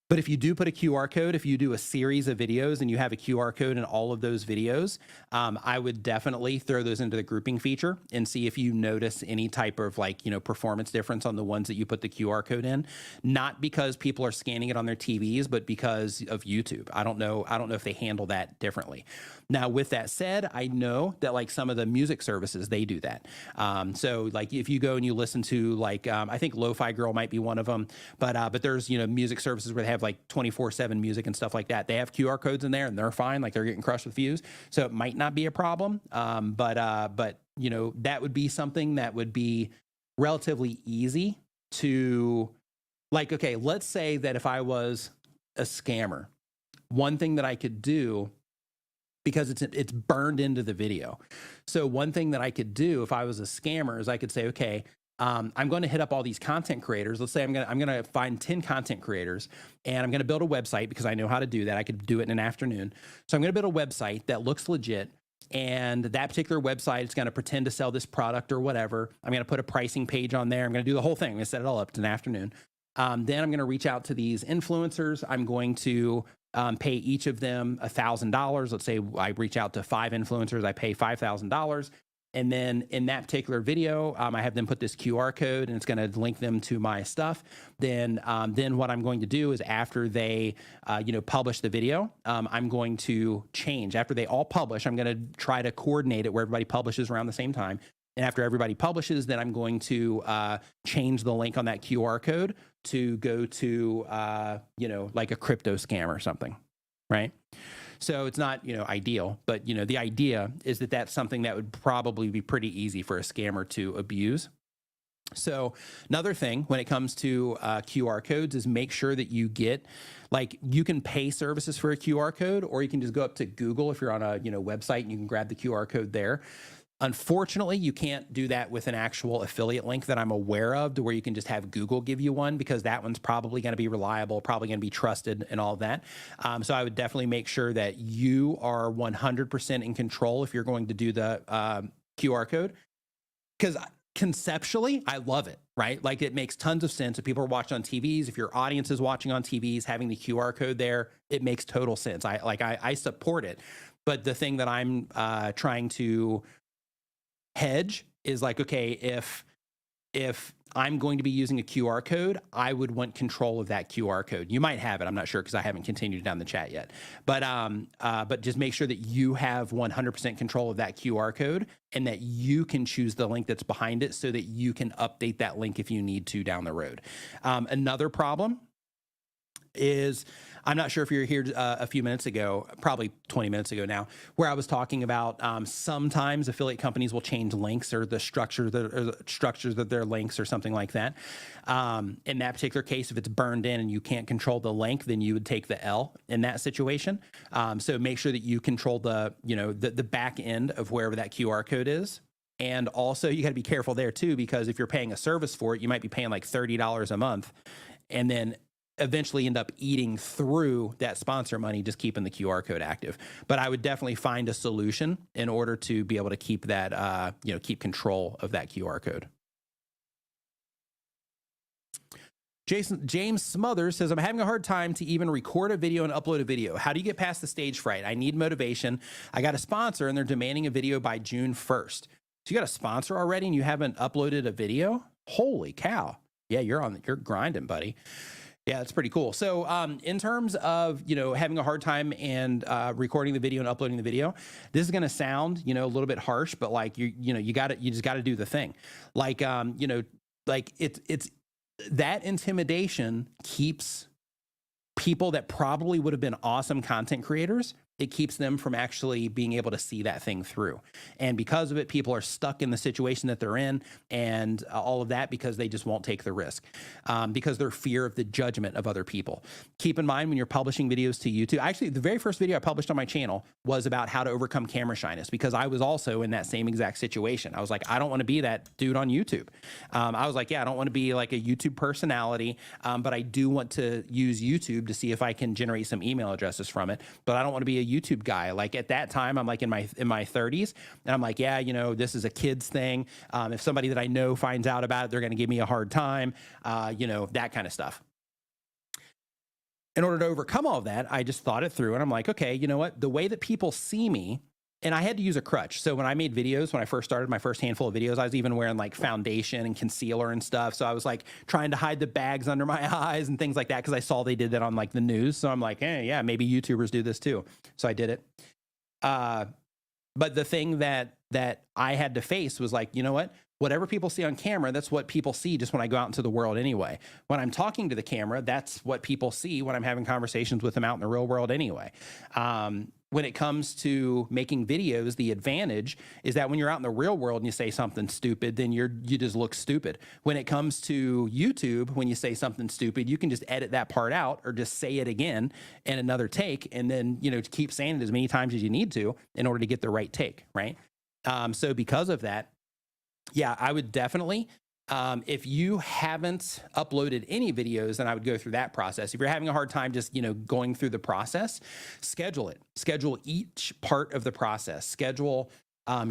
But if you do put a QR code, if you do a series of videos and you have a QR code in all of those videos, I would definitely throw those into the grouping feature and see if you notice any type of like, performance difference on the ones that you put the QR code in. Not because people are scanning it on their TVs, but because of YouTube. I don't know if they handle that differently. Now, with that said, I know that like some of the music services, they do that. So like if you go and you listen to like, I think Lo-Fi Girl might be one of them, but there's, music services where they have like 24/7 music and stuff like that. They have QR codes in there and they're fine. Like they're getting crushed with views. So it might not be a problem. But that would be something that would be relatively easy to like, okay, let's say that if I was a scammer, one thing that I could do, because it's burned into the video. So one thing that I could do if I was a scammer is I could say, okay, I'm going to hit up all these content creators. Let's say I'm going to find 10 content creators and I'm going to build a website because I know how to do that. I could do it in an afternoon. So I'm going to build a website that looks legit. And that particular website is going to pretend to sell this product or whatever. I'm going to put a pricing page on there. I'm going to do the whole thing. I'm going to set it all up. It's an afternoon. Then I'm going to reach out to these influencers. I'm going to pay each of them $1,000. Let's say I reach out to 5 influencers. I pay $5,000. And then in that particular video, I have them put this QR code and it's going to link them to my stuff. Then what I'm going to do is after they, publish the video, I'm going to change. After they all publish, I'm going to try to coordinate it where everybody publishes around the same time. And after everybody publishes, then I'm going to change the link on that QR code to go to, like a crypto scam or something, right? So it's not, ideal, but, the idea is that that's something that would probably be pretty easy for a scammer to abuse. So another thing when it comes to QR codes is make sure that you get, like, you can pay services for a QR code, or you can just go up to Google if you're on a, website and you can grab the QR code there. Unfortunately, you can't do that with an actual affiliate link that I'm aware of, to where you can just have Google give you one, because that one's probably going to be reliable, probably going to be trusted and all of that. So I would definitely make sure that you are 100% in control if you're going to do the QR code, because conceptually, I love it, right? Like it makes tons of sense. If people are watching on TVs, if your audience is watching on TVs, having the QR code there, it makes total sense. I support it. But the thing that I'm trying to hedge is like, okay, if I'm going to be using a QR code, I would want control of that QR code. You might have it. I'm not sure because I haven't continued down the chat yet. But just make sure that you have 100% control of that QR code and that you can choose the link that's behind it so that you can update that link if you need to down the road. Another problem is, I'm not sure if you were here a few minutes ago, probably 20 minutes ago now, where I was talking about sometimes affiliate companies will change links or the structures of their links or something like that. In that particular case, if it's burned in and you can't control the link, then you would take the L in that situation. So make sure that you control the back end of wherever that QR code is. And also you got to be careful there too, because if you're paying a service for it, you might be paying like $30 a month and then eventually end up eating through that sponsor money, just keeping the QR code active. But I would definitely find a solution in order to be able to keep that, keep control of that QR code. James Smothers says, I'm having a hard time to even record a video and upload a video. How do you get past the stage fright? I need motivation. I got a sponsor and they're demanding a video by June 1st. So you got a sponsor already and you haven't uploaded a video? Holy cow. Yeah, you're grinding, buddy. Yeah, that's pretty cool. So in terms of, having a hard time and recording the video and uploading the video, this is going to sound, a little bit harsh, but like, you just got to do the thing. Like, it's that intimidation keeps people that probably would have been awesome content creators, it keeps them from actually being able to see that thing through. And because of it, people are stuck in the situation that they're in and all of that because they just won't take the risk because they're fear of the judgment of other people. Keep in mind when you're publishing videos to YouTube, actually the very first video I published on my channel was about how to overcome camera shyness, because I was also in that same exact situation. I was like, I don't want to be that dude on YouTube. I was like, yeah, I don't want to be like a YouTube personality, but I do want to use YouTube to see if I can generate some email addresses from it. But I don't want to be a YouTube guy. Like at that time, I'm like in my 30s and I'm like, yeah, this is a kid's thing. If somebody that I know finds out about it, they're going to give me a hard time, that kind of stuff. in order to overcome all of that, I just thought it through and I'm like, okay, you know what? The way that people see me, and I had to use a crutch. So when I made videos, when I first started my first handful of videos, I was even wearing like foundation and concealer and stuff. So I was like trying to hide the bags under my eyes and things like that because I saw they did that on like the news. So I'm like, hey, yeah, maybe YouTubers do this too. So I did it. But the thing that I had to face was like, you know what? Whatever people see on camera, that's what people see just when I go out into the world anyway. When I'm talking to the camera, that's what people see when I'm having conversations with them out in the real world anyway. When it comes to making videos, the advantage is that when you're out in the real world and you say something stupid, then you just look stupid. When it comes to YouTube, when you say something stupid, you can just edit that part out or just say it again in another take, and then, you know, keep saying it as many times as you need to in order to get the right take, right? So because of that, yeah, I would definitely, if you haven't uploaded any videos, then I would go through that process. If you're having a hard time just, you know, going through the process, schedule it. Schedule each part of the process. Schedule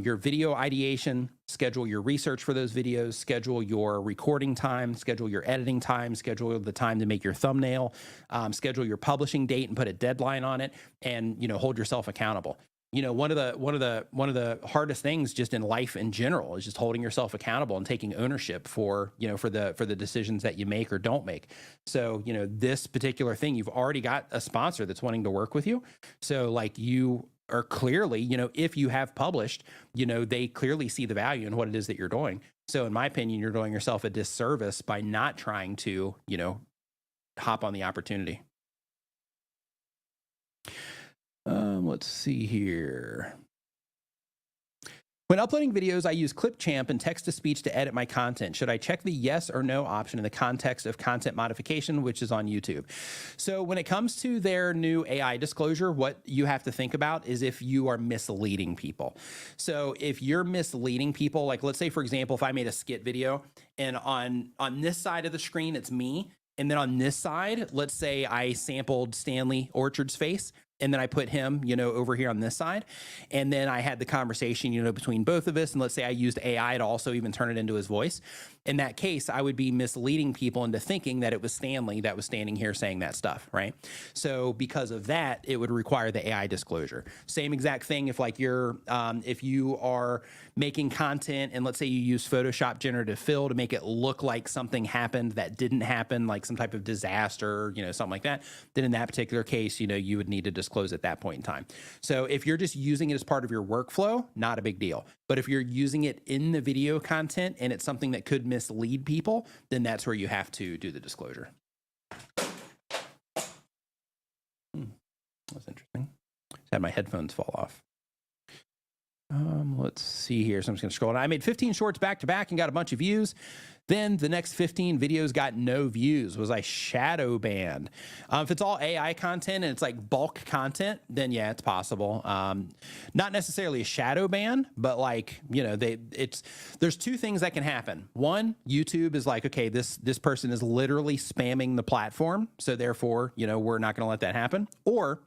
your video ideation, schedule your research for those videos, schedule your recording time, schedule your editing time, schedule the time to make your thumbnail, schedule your publishing date and put a deadline on it, and, you know, hold yourself accountable. You know, one of the hardest things just in life in general is just holding yourself accountable and taking ownership for, you know, for the decisions that you make or don't make. So, you know, this particular thing, you've already got a sponsor that's wanting to work with you. So like you are clearly, you know, if you have published, you know, they clearly see the value in what it is that you're doing. So in my opinion, you're doing yourself a disservice by not trying to, you know, hop on the opportunity. Let's see here. When uploading videos, I use Clipchamp and text-to-speech to edit my content. Should I check the yes or no option in the context of content modification, which is on YouTube? So when it comes to their new AI disclosure, what you have to think about is if you are misleading people. So if you're misleading people, like let's say, for example, if I made a skit video and on this side of the screen, it's me. And then on this side, let's say I sampled Stanley Orchard's face, and then I put him, you know, over here on this side. And then I had the conversation, you know, between both of us. And let's say I used AI to also even turn it into his voice. In that case, I would be misleading people into thinking that it was Stanley that was standing here saying that stuff, right? So because of that, it would require the AI disclosure. Same exact thing if like if you are making content and let's say you use Photoshop generative fill to make it look like something happened that didn't happen, like some type of disaster, you know, something like that, then in that particular case, you know, you would need to disclose at that point in time. So if you're just using it as part of your workflow, not a big deal. But if you're using it in the video content and it's something that could mislead people, then that's where you have to do the disclosure. That's interesting. Just had my headphones fall off. Let's see here. So I'm just going to scroll. I made 15 shorts back to back and got a bunch of views. Then the next 15 videos got no views. Was I shadow banned? If it's all AI content and it's like bulk content, then yeah, it's possible. Not necessarily a shadow ban, but like, you know, there's two things that can happen. One, YouTube is like, okay, this person is literally spamming the platform. So therefore, you know, we're not going to let that happen. Or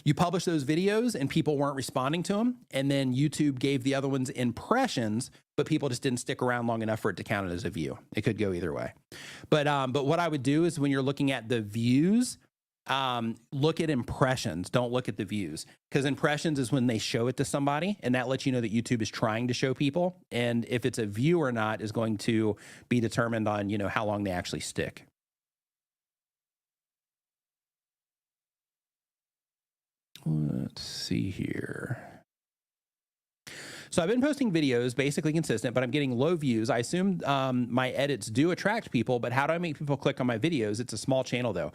you publish those videos and people weren't responding to them. And then YouTube gave the other ones impressions, but people just didn't stick around long enough for it to count it as a view. It could go either way. But what I would do is when you're looking at the views, look at impressions. Don't look at the views, because impressions is when they show it to somebody, and that lets you know that YouTube is trying to show people. And if it's a view or not is going to be determined on, you know, how long they actually stick. Let's see here. So I've been posting videos, basically consistent, but I'm getting low views. I assume my edits do attract people, but how do I make people click on my videos? It's a small channel though.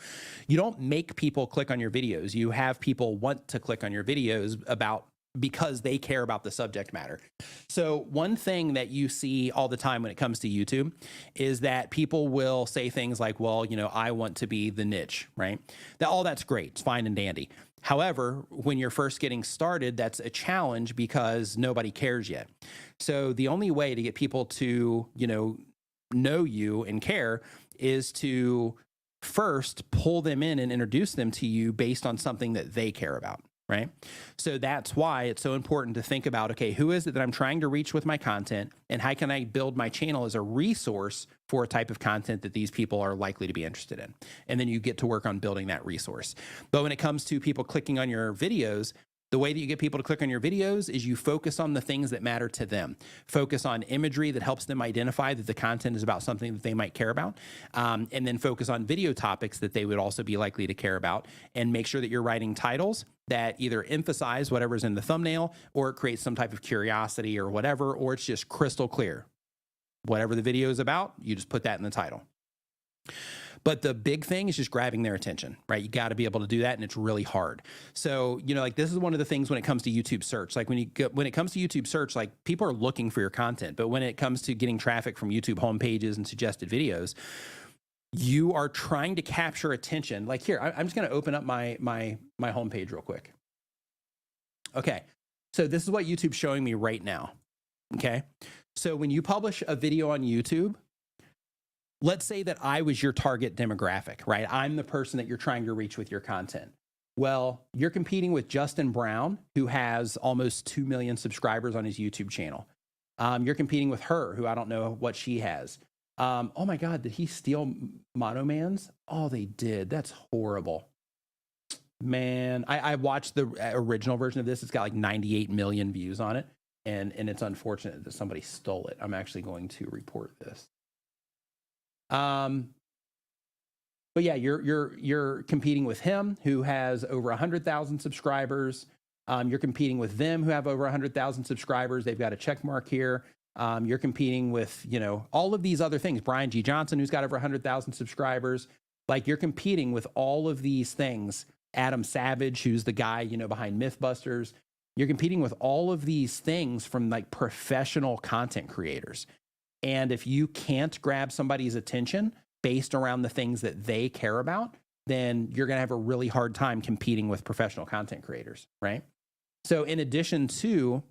You don't make people click on your videos. You have people want to click on your videos because they care about the subject matter. So one thing that you see all the time when it comes to YouTube is that people will say things like, well, you know, I want to be the niche, right? All that's great. It's fine and dandy. However, when you're first getting started, that's a challenge because nobody cares yet. So the only way to get people to, you know you and care is to first pull them in and introduce them to you based on something that they care about. right? So that's why it's so important to think about, okay, who is it that I'm trying to reach with my content, and how can I build my channel as a resource for a type of content that these people are likely to be interested in? And then you get to work on building that resource. But when it comes to people clicking on your videos, the way that you get people to click on your videos is you focus on the things that matter to them. Focus on imagery that helps them identify that the content is about something that they might care about. And then focus on video topics that they would also be likely to care about. And make sure that you're writing titles that either emphasize whatever's in the thumbnail, or it creates some type of curiosity or whatever, or it's just crystal clear. Whatever the video is about, you just put that in the title. But the big thing is just grabbing their attention, right? You got to be able to do that, and it's really hard. So, you know, like this is one of the things when it comes to YouTube search. Like when it comes to YouTube search, like people are looking for your content, but when it comes to getting traffic from YouTube homepages and suggested videos, you are trying to capture attention. Like here, I'm just going to open up my homepage real quick. Okay, so this is what YouTube's showing me right now. Okay, so when you publish a video on YouTube, let's say that I was your target demographic, right? I'm the person that you're trying to reach with your content. Well, you're competing with Justin Brown, who has almost 2 million subscribers on his YouTube channel. You're competing with her, who I don't know what she has. Oh my God, did he steal Mono Man's? Oh, they did. That's horrible. Man, I watched the original version of this. It's got like 98 million views on it. And it's unfortunate that somebody stole it. I'm actually going to report this. But yeah, you're competing with him, who has over 100,000 subscribers. You're competing with them, who have over 100,000 subscribers. They've got a check mark here. You're competing with, you know, all of these other things. Brian G. Johnson, who's got over 100,000 subscribers. Like, you're competing with all of these things. Adam Savage, who's the guy, you know, behind Mythbusters. You're competing with all of these things from like professional content creators. And if you can't grab somebody's attention based around the things that they care about, then you're going to have a really hard time competing with professional content creators, right? So in addition to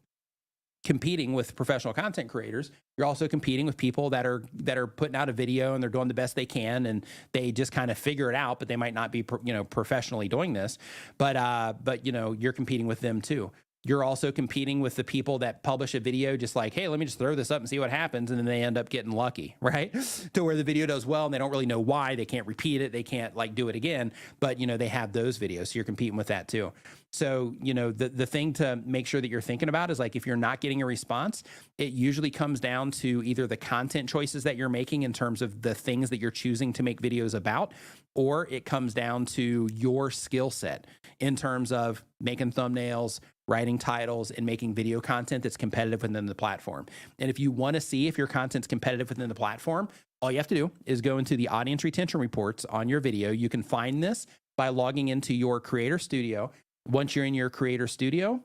competing with professional content creators, you're also competing with people that are putting out a video and they're doing the best they can, and they just kind of figure it out, but they might not be, you know, professionally doing this. But you know, you're competing with them too. You're also competing with the people that publish a video just like, hey, let me just throw this up and see what happens. And then they end up getting lucky, right? To where the video does well and they don't really know why. They can't repeat it. They can't like do it again. But, you know, they have those videos. So you're competing with that too. So, you know, the thing to make sure that you're thinking about is like, if you're not getting a response, it usually comes down to either the content choices that you're making in terms of the things that you're choosing to make videos about, or it comes down to your skill set in terms of making thumbnails, writing titles, and making video content that's competitive within the platform. And if you want to see if your content's competitive within the platform, all you have to do is go into the audience retention reports on your video. You can find this by logging into your Creator Studio. Once you're in your Creator Studio,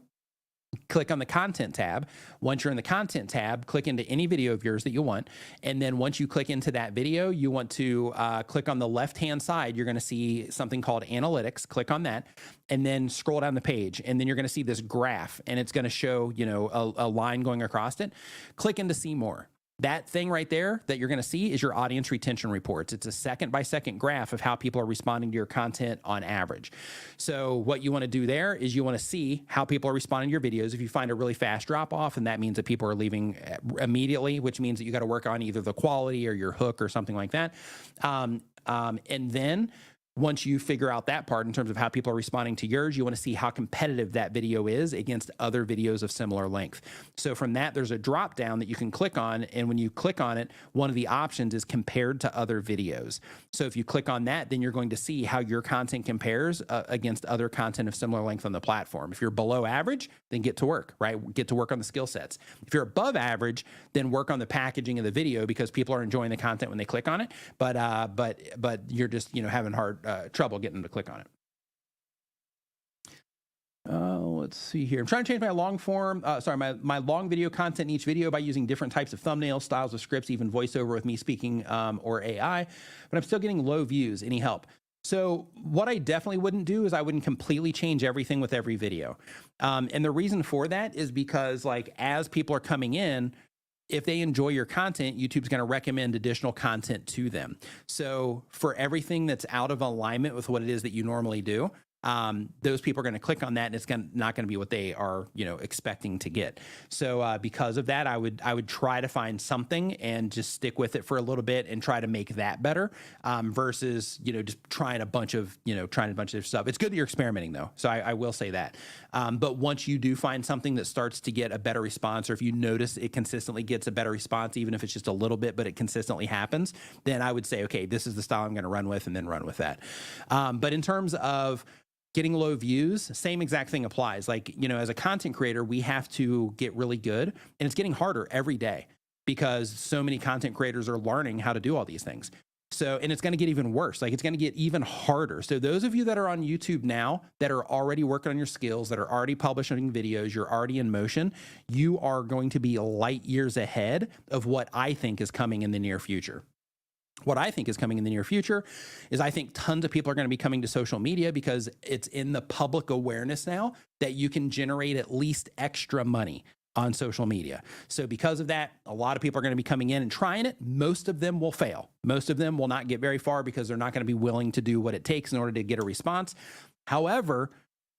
click on the content tab. Once you're in the content tab, click into any video of yours that you want. And then once you click into that video, you want to click on the left-hand side. You're going to see something called analytics. Click on that and then scroll down the page. And then you're going to see this graph, and it's going to show, you know, a line going across it. Click into see more. That thing right there that you're going to see is your audience retention reports. It's a second-by-second graph of how people are responding to your content on average. So what you want to do there is you want to see how people are responding to your videos. If you find a really fast drop-off, and that means that people are leaving immediately, which means that you got to work on either the quality or your hook or something like that. And then once you figure out that part in terms of how people are responding to yours, you want to see how competitive that video is against other videos of similar length. So from that, there's a drop down that you can click on. And when you click on it, one of the options is compared to other videos. So if you click on that, then you're going to see how your content compares against other content of similar length on the platform. If you're below average, then get to work, right? Get to work on the skill sets. If you're above average, then work on the packaging of the video, because people are enjoying the content when they click on it. But you're just, you know, having trouble getting them to click on it. Let's see here. I'm trying to change my long form, my long video content in each video by using different types of thumbnails, styles of scripts, even voiceover with me speaking or AI, but I'm still getting low views. Any help? So what I definitely wouldn't do is I wouldn't completely change everything with every video. And the reason for that is because, like, as people are coming in, if they enjoy your content, YouTube's going to recommend additional content to them. So for everything that's out of alignment with what it is that you normally do, those people are going to click on that, and it's not going to be what they are, expecting to get. So because of that, I would try to find something and just stick with it for a little bit and try to make that better, versus just trying a bunch of stuff. It's good that you're experimenting though, so I will say that. But once you do find something that starts to get a better response, or if you notice it consistently gets a better response, even if it's just a little bit, but it consistently happens, then I would say, okay, this is the style I'm going to run with, and then run with that. But in terms of getting low views, same exact thing applies. Like, as a content creator, we have to get really good, and it's getting harder every day because so many content creators are learning how to do all these things. So, and it's going to get even worse. Like, it's going to get even harder. So those of you that are on YouTube now that are already working on your skills, that are already publishing videos, you're already in motion, you are going to be light years ahead of what I think is coming in the near future. What I think is coming in the near future is I think tons of people are going to be coming to social media because it's in the public awareness now that you can generate at least extra money on social media. So because of that, a lot of people are going to be coming in and trying it. Most of them will fail. Most of them will not get very far because they're not going to be willing to do what it takes in order to get a response. However,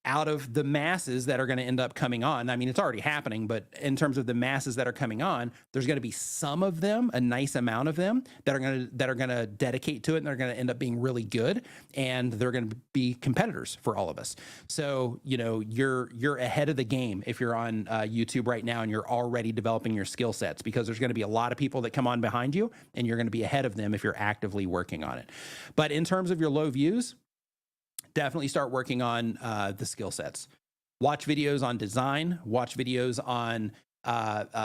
out of the masses that are going to end up coming on, I mean, it's already happening, but in terms of the masses that are coming on, there's going to be some of them, a nice amount of them that are going to dedicate to it, and they're going to end up being really good, and they're going to be competitors for all of us. So, you're ahead of the game if you're on YouTube right now and you're already developing your skill sets, because there's going to be a lot of people that come on behind you, and you're going to be ahead of them if you're actively working on it. But in terms of your low views, definitely start working on the skill sets. Watch videos on design, watch videos on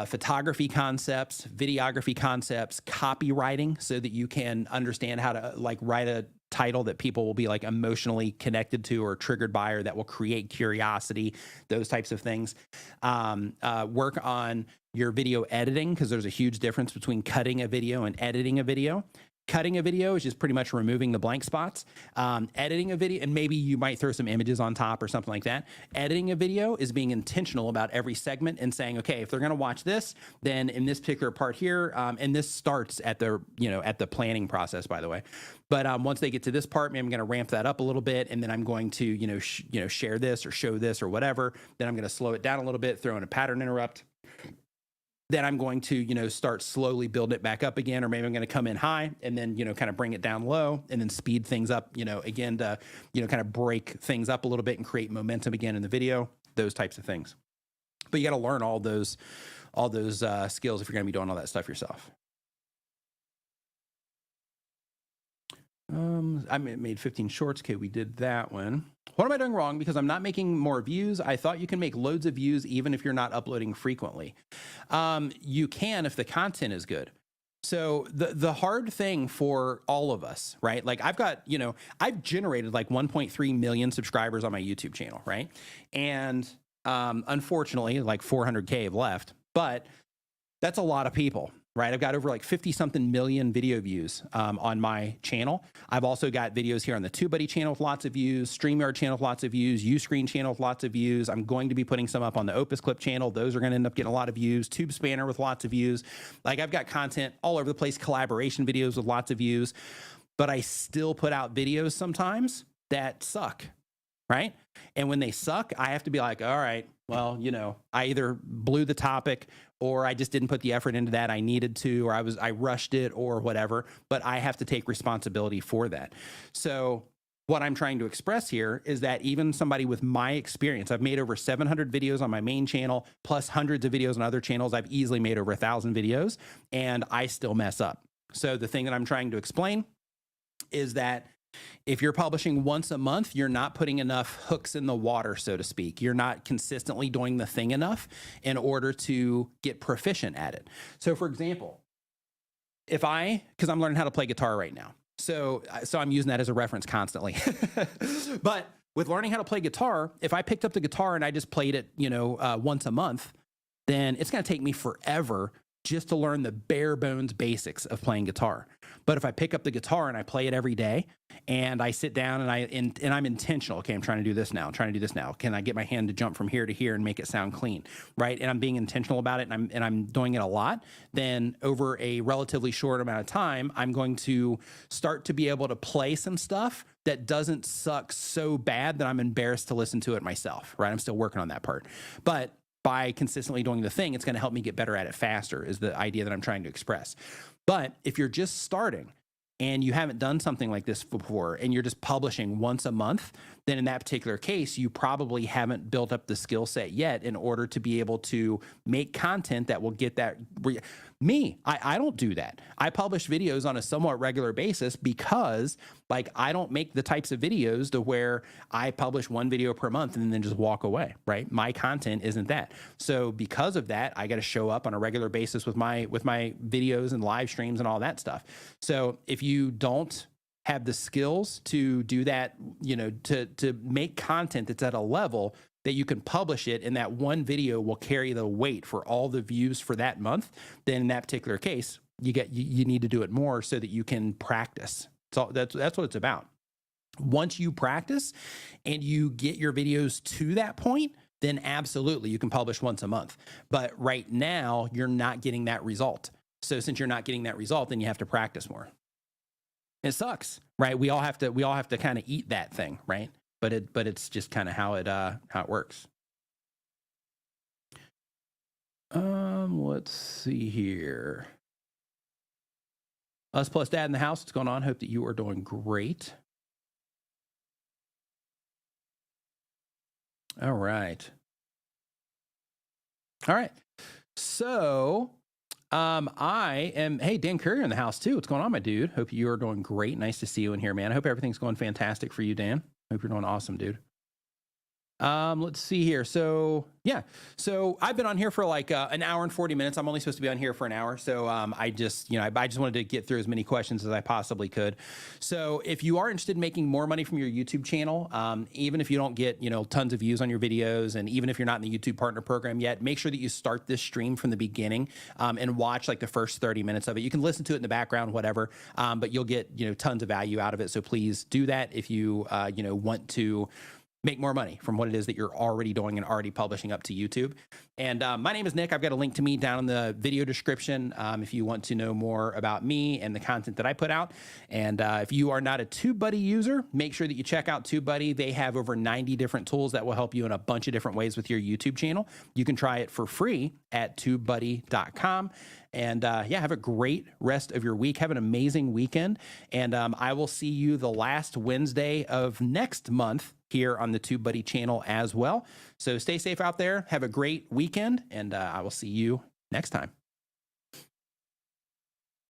photography concepts, videography concepts, copywriting, so that you can understand how to write a title that people will be emotionally connected to or triggered by, or that will create curiosity, those types of things. Work on your video editing, because there's a huge difference between cutting a video and editing a video. Cutting a video is just pretty much removing the blank spots. Editing a video, and maybe you might throw some images on top or something like that. Editing a video is being intentional about every segment and saying, okay, if they're going to watch this, then in this particular part here, and this starts at the planning process, by the way. But once they get to this part, maybe I'm going to ramp that up a little bit, and then I'm going to share this or show this or whatever. Then I'm going to slow it down a little bit, throw in a pattern interrupt. Then I'm going to, start slowly building it back up again, or maybe I'm going to come in high and then, kind of bring it down low, and then speed things up, again, to, kind of break things up a little bit and create momentum again in the video, those types of things. But you got to learn all those skills if you're going to be doing all that stuff yourself. I made 15 shorts. Okay, we did that one. What am I doing wrong? Because I'm not making more views. I thought you can make loads of views even if you're not uploading frequently. You can if the content is good. So the hard thing for all of us, right? Like I've got, I've generated 1.3 million subscribers on my YouTube channel, right? And unfortunately, 400K have left, but that's a lot of people. Right, I've got over 50 something million video views on my channel. I've also got videos here on the TubeBuddy channel with lots of views, StreamYard channel with lots of views, Uscreen channel with lots of views. I'm going to be putting some up on the Opus Clip channel. Those are going to end up getting a lot of views. TubeSpanner with lots of views. I've got content all over the place, collaboration videos with lots of views, but I still put out videos sometimes that suck, right? And when they suck, I have to be like, all right, well, I either blew the topic, or I just didn't put the effort into that I needed to, or I rushed it or whatever, but I have to take responsibility for that. So what I'm trying to express here is that even somebody with my experience, I've made over 700 videos on my main channel, plus hundreds of videos on other channels. I've easily made over 1,000 videos, and I still mess up. So the thing that I'm trying to explain is that if you're publishing once a month, you're not putting enough hooks in the water, so to speak. You're not consistently doing the thing enough in order to get proficient at it. So for example, because I'm learning how to play guitar right now. So I'm using that as a reference constantly. But with learning how to play guitar, if I picked up the guitar and I just played it, once a month, then it's going to take me forever just to learn the bare bones basics of playing guitar. But if I pick up the guitar and I play it every day and I sit down and I'm intentional, okay, I'm trying to do this now, I'm trying to do this now. Can I get my hand to jump from here to here and make it sound clean, right? And I'm being intentional about it and I'm doing it a lot, then over a relatively short amount of time, I'm going to start to be able to play some stuff that doesn't suck so bad that I'm embarrassed to listen to it myself, right? I'm still working on that part. But by consistently doing the thing, it's going to help me get better at it faster, is the idea that I'm trying to express. But if you're just starting and you haven't done something like this before and you're just publishing once a month, then in that particular case, you probably haven't built up the skill set yet in order to be able to make content that will get that. I don't do that. I publish videos on a somewhat regular basis because like I don't make the types of videos to where I publish one video per month and then just walk away, right? My content isn't that. So because of that, I got to show up on a regular basis with my videos and live streams and all that stuff. So if you don't have the skills to do that, you know, to make content that's at a level that you can publish it and that one video will carry the weight for all the views for that month, then in that particular case, you need to do it more so that you can practice. So that's what it's about. Once you practice and you get your videos to that point, then absolutely you can publish once a month. But right now you're not getting that result. So since you're not getting that result, then you have to practice more. It sucks, right? We all have to kind of eat that thing, right? But it's just kind of how it works. Let's see here. Us plus Dad in the house. What's going on? Hope that you are doing great. All right. So hey, Dan Currier in the house too. What's going on, my dude? Hope you are doing great. Nice to see you in here, man. I hope everything's going fantastic for you, Dan. Hope you're doing awesome, dude. Let's see here. So I've been on here for like an hour and 40 minutes. I'm only supposed to be on here for an hour. So I just wanted to get through as many questions as I possibly could. So if you are interested in making more money from your YouTube channel, even if you don't get, tons of views on your videos, and even if you're not in the YouTube partner program yet, make sure that you start this stream from the beginning, and watch like the first 30 minutes of it. You can listen to it in the background, whatever, but you'll get, tons of value out of it. So please do that if you, want to make more money from what it is that you're already doing and already publishing up to YouTube. And my name is Nick. I've got a link to me down in the video description if you want to know more about me and the content that I put out. And if you are not a TubeBuddy user, make sure that you check out TubeBuddy. They have over 90 different tools that will help you in a bunch of different ways with your YouTube channel. You can try it for free at tubebuddy.com. And have a great rest of your week. Have an amazing weekend. And I will see you the last Wednesday of next month here on the TubeBuddy channel as well. So stay safe out there. Have a great weekend, and I will see you next time.